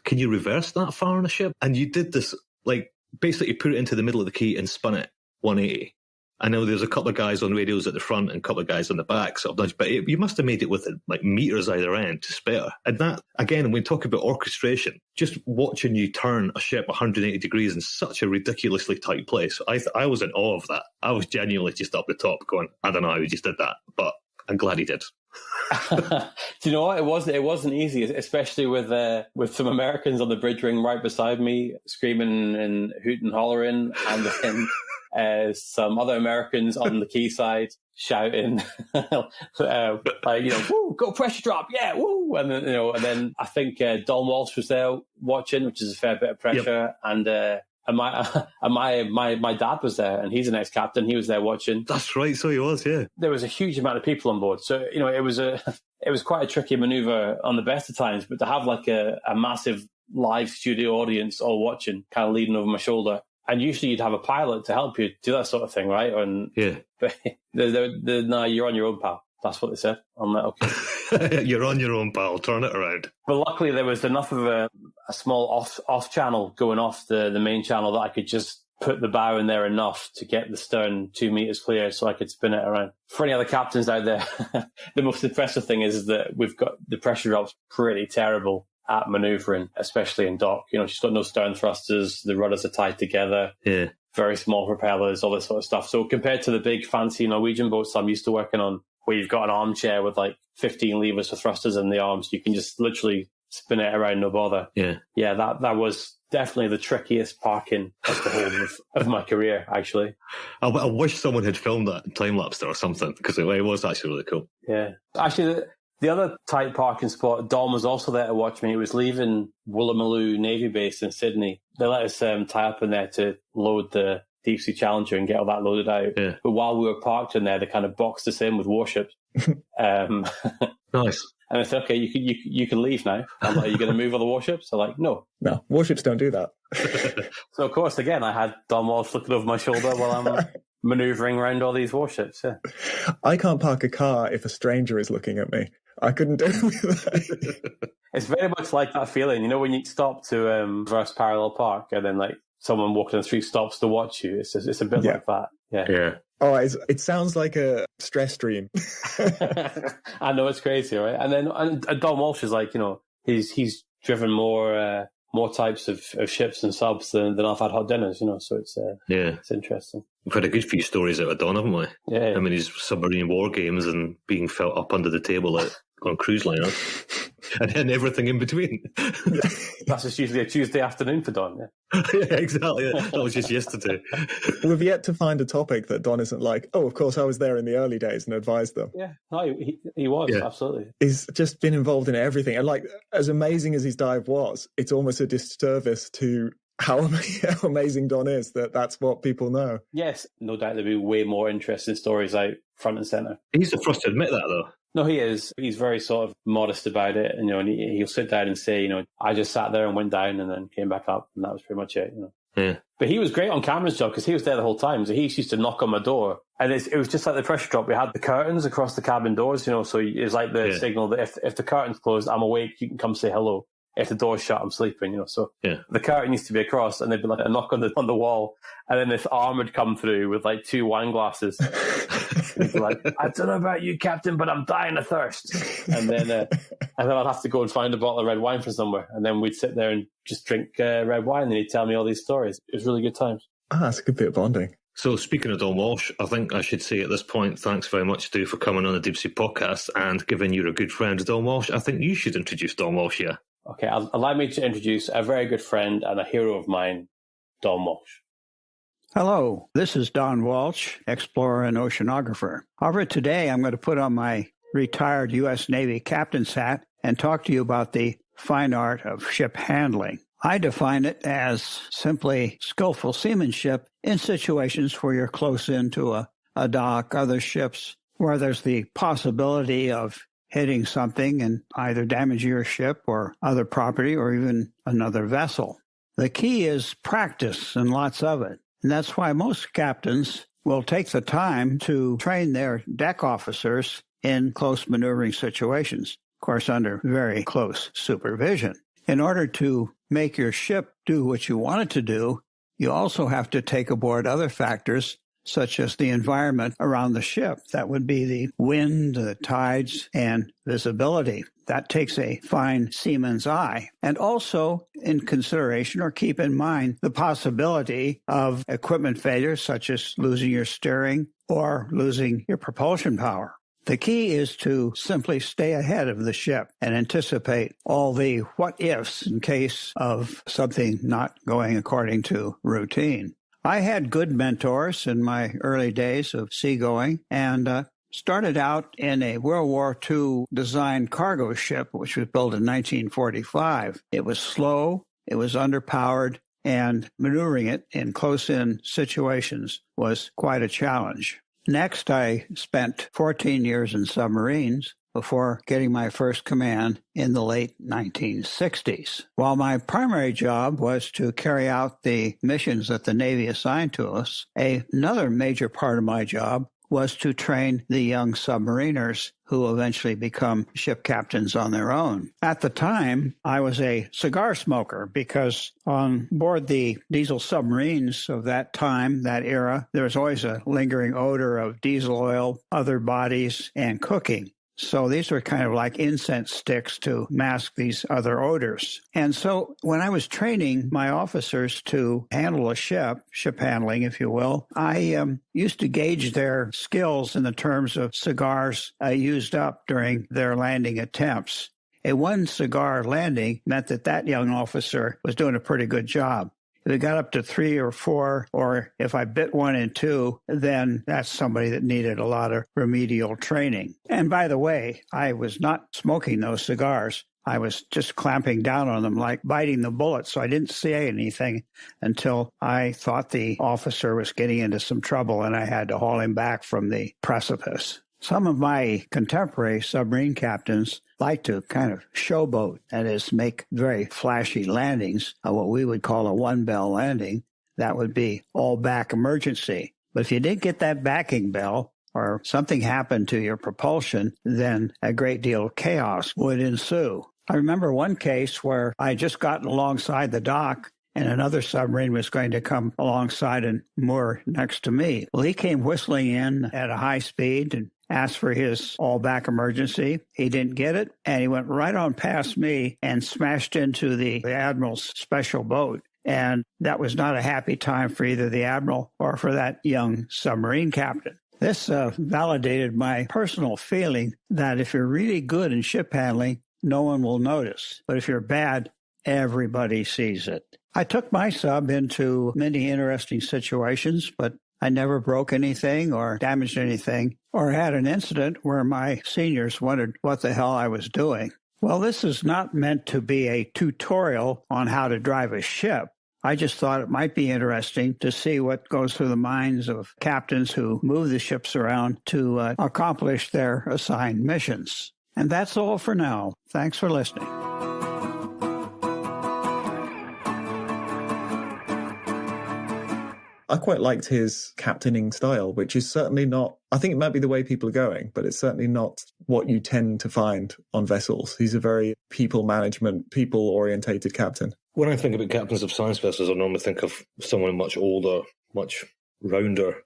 Can you reverse that far on a ship? And you did this, basically put it into the middle of the quay and spun it 180. I know there's a couple of guys on radios at the front and a couple of guys on the back, but you must have made it with meters either end to spare. And that, again, when we talk about orchestration, just watching you turn a ship 180 degrees in such a ridiculously tight place, I was in awe of that. I was genuinely just up the top going, I don't know how he just did that, but I'm glad he did. Do you know what? It wasn't easy, especially with some Americans on the bridge ring right beside me, screaming and hooting and hollering, and then some other Americans on the quayside shouting, woo, go pressure drop, yeah, woo, and then I think Don Walsh was there watching, which is a fair bit of pressure, and my dad was there, and he's an ex-captain. He was there watching. That's right, so he was, yeah. There was a huge amount of people on board, so it was quite a tricky maneuver on the best of times. But to have like a massive live studio audience all watching, kind of leaning over my shoulder, and usually you'd have a pilot to help you do that sort of thing, right? And but no, you're on your own, pal. That's what they said. I'm like, okay. You're on your own, pal. Turn it around. But luckily there was enough of a small off channel going off the main channel that I could just put the bow in there enough to get the stern 2 meters clear so I could spin it around. For any other captains out there, the most impressive thing is that we've got the pressure drops pretty terrible at manoeuvring, especially in dock. She's got no stern thrusters. The rudders are tied together. Yeah. Very small propellers, all this sort of stuff. So compared to the big fancy Norwegian boats I'm used to working on, where you've got an armchair with like 15 levers for thrusters in the arms, you can just literally spin it around, no bother. Yeah, that was definitely the trickiest parking of the whole of my career, actually. I wish someone had filmed that time-lapse or something, because it was actually really cool. Yeah. Actually, the other tight parking spot, Dom was also there to watch me. He was leaving Woolloomooloo Navy Base in Sydney. They let us tie up in there to load the Deep Sea Challenger and get all that loaded out. Yeah. But while we were parked in there, they kind of boxed us in with warships. Nice. And I said, okay, you can leave now. I'm like, are you going to move all the warships? They're like, no. No, warships don't do that. So, of course, again, I had Don Walsh looking over my shoulder while I'm manoeuvring around all these warships. Yeah. I can't park a car if a stranger is looking at me. I couldn't do that. It's very much like that feeling, when you stop to reverse parallel park and then like someone walking on the street stops to watch you. It's a bit like that. Yeah. Oh, it sounds like a stress dream. I know, it's crazy, right? And then Don Walsh is like, he's driven more types of ships and subs than I've had hot dinners, so it's interesting. We've had a good few stories out of Don, haven't we? Yeah. I mean, his submarine war games and being felt up under the table on cruise liners. And then everything in between. That's just usually a Tuesday afternoon for Don, yeah, exactly. That was just yesterday. We've yet to find a topic that Don isn't like, oh, of course, I was there in the early days and advised them. Yeah, no, he was, absolutely. He's just been involved in everything. And like, as amazing as his dive was, it's almost a disservice to how amazing Don is that that's what people know. Yes, no doubt there'll be way more interesting stories out front and centre. He's the first to admit that, though. No, he is. He's very sort of modest about it, and he'll sit down and say, I just sat there and went down and then came back up, and that was pretty much it. Yeah. But he was great on camera's job because he was there the whole time. So he used to knock on my door, and it was just like the pressure drop. We had the curtains across the cabin doors, so it was like the signal that if the curtain's closed, I'm awake. You can come say hello. If the door's shut, I'm sleeping. So the curtain used to be across, and there'd be like a knock on the wall, and then this arm would come through with like 2 wine glasses. He'd be like, I don't know about you, Captain, but I'm dying of thirst. And then I'd have to go and find a bottle of red wine from somewhere, and then we'd sit there and just drink red wine, and he'd tell me all these stories. It was really good times. That's a good bit of bonding. So speaking of Don Walsh, I think I should say at this point, thanks very much, Stu, for coming on the Deep Sea Podcast, and given you're a good friend of Don Walsh, I think you should introduce Don Walsh here. Okay, allow me to introduce a very good friend and a hero of mine, Don Walsh. Hello, this is Don Walsh, explorer and oceanographer. However, today I'm going to put on my retired U.S. Navy captain's hat and talk to you about the fine art of ship handling. I define it as simply skillful seamanship in situations where you're close into a dock, other ships, where there's the possibility of hitting something and either damage your ship or other property or even another vessel. The key is practice and lots of it. And that's why most captains will take the time to train their deck officers in close maneuvering situations, of course, under very close supervision. In order to make your ship do what you want it to do, you also have to take aboard other factors such as the environment around the ship. That would be the wind, the tides, and visibility. That takes a fine seaman's eye. And also in consideration or keep in mind the possibility of equipment failures such as losing your steering or losing your propulsion power. The key is to simply stay ahead of the ship and anticipate all the what-ifs in case of something not going according to routine. I had good mentors in my early days of seagoing and started out in a World War II designed cargo ship, which was built in 1945. It was slow, it was underpowered, and maneuvering it in close-in situations was quite a challenge. Next, I spent 14 years in submarines before getting my first command in the late 1960s. While my primary job was to carry out the missions that the Navy assigned to us, another major part of my job was to train the young submariners who eventually become ship captains on their own. At the time, I was a cigar smoker because on board the diesel submarines of that time, that era, there was always a lingering odor of diesel oil, other bodies, and cooking. So these were kind of like incense sticks to mask these other odors. And so when I was training my officers to handle a ship handling, if you will, I used to gauge their skills in the terms of cigars used up during their landing attempts. A one cigar landing meant that young officer was doing a pretty good job. If it got up to 3 or 4, or if I bit 1 and 2, then that's somebody that needed a lot of remedial training. And by the way, I was not smoking those cigars. I was just clamping down on them like biting the bullet, so I didn't say anything until I thought the officer was getting into some trouble and I had to haul him back from the precipice. Some of my contemporary submarine captains like to kind of showboat, that is, make very flashy landings, what we would call a one-bell landing. That would be all-back emergency. But if you didn't get that backing bell or something happened to your propulsion, then a great deal of chaos would ensue. I remember one case where I had just gotten alongside the dock and another submarine was going to come alongside and moor next to me. Well, he came whistling in at a high speed and asked for his all-back emergency. He didn't get it, and he went right on past me and smashed into the Admiral's special boat. And that was not a happy time for either the Admiral or for that young submarine captain. This validated my personal feeling that if you're really good in ship handling, no one will notice. But if you're bad, everybody sees it. I took my sub into many interesting situations, but I never broke anything or damaged anything or had an incident where my seniors wondered what the hell I was doing. Well, this is not meant to be a tutorial on how to drive a ship. I just thought it might be interesting to see what goes through the minds of captains who move the ships around to accomplish their assigned missions. And that's all for now. Thanks for listening. I quite liked his captaining style, which is certainly not, I think it might be the way people are going, but it's certainly not what you tend to find on vessels. He's a very people management, people-orientated captain. When I think about captains of science vessels, I normally think of someone much older, much rounder,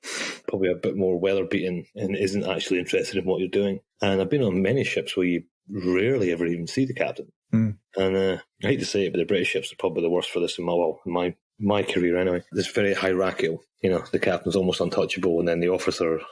probably a bit more weather-beaten, and isn't actually interested in what you're doing. And I've been on many ships where you rarely ever even see the captain. And I hate to say it, but the British ships are probably the worst for this in my career anyway. It's very hierarchical. You know, the captain's almost untouchable, and then the officers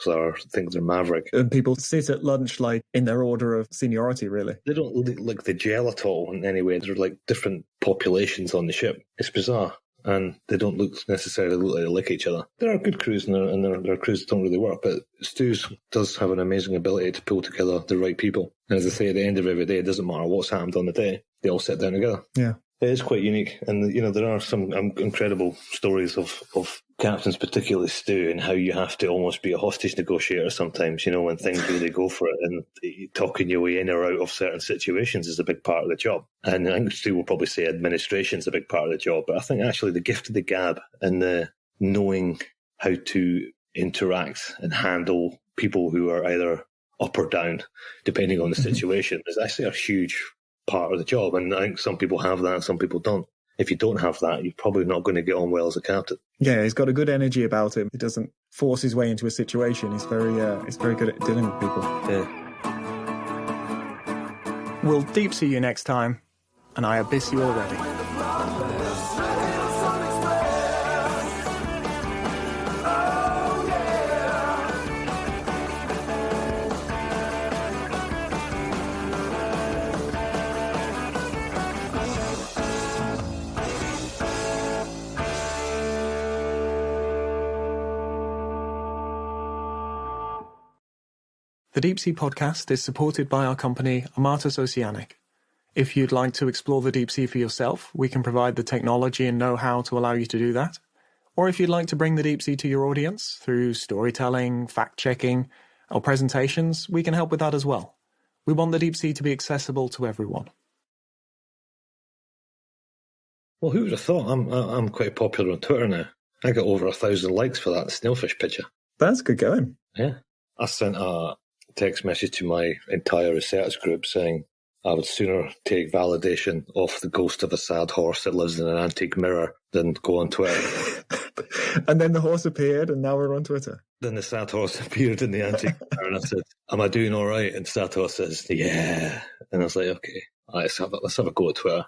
think they're maverick. And people sit at lunch like in their order of seniority, really. They don't look they gel at all in any way. They're like different populations on the ship. It's bizarre. And they don't necessarily look like they like each other. There are good crews, and their crews don't really work, but Stu's does have an amazing ability to pull together the right people. And as I say, at the end of every day, it doesn't matter what's happened on the day, they all sit down together. Yeah. It is quite unique, and you know there are some incredible stories of captains, particularly Stu, and how you have to almost be a hostage negotiator sometimes. You know, when things really go for it, and talking your way in or out of certain situations is a big part of the job. And I think Stu will probably say administration is a big part of the job, but I think actually the gift of the gab and the knowing how to interact and handle people who are either up or down, depending on the situation, is actually a huge part of the job. And I think some people have that and some people don't. If you don't have that, you're probably not going to get on well as a captain. Yeah, he's got a good energy about him. He doesn't force his way into a situation. He's very good at dealing with people. Yeah. We'll deep sea you next time, and I abyss you already. The Deep Sea Podcast is supported by our company, Amatus Oceanic. If you'd like to explore the deep sea for yourself, we can provide the technology and know-how to allow you to do that. Or if you'd like to bring the deep sea to your audience through storytelling, fact-checking, or presentations, we can help with that as well. We want the deep sea to be accessible to everyone. Well, who would have thought? I'm quite popular on Twitter now. I got over 1,000 likes for that snailfish picture. That's good going. Yeah. I sent a text message to my entire research group saying I would sooner take validation off the ghost of a sad horse that lives in an antique mirror than go on Twitter. And then the horse appeared, and now we're on Twitter. Then the sad horse appeared in the antique mirror, and I said, "Am I doing all right?" And sad horse says, "Yeah." And I was like, "Okay, let's have a go at Twitter."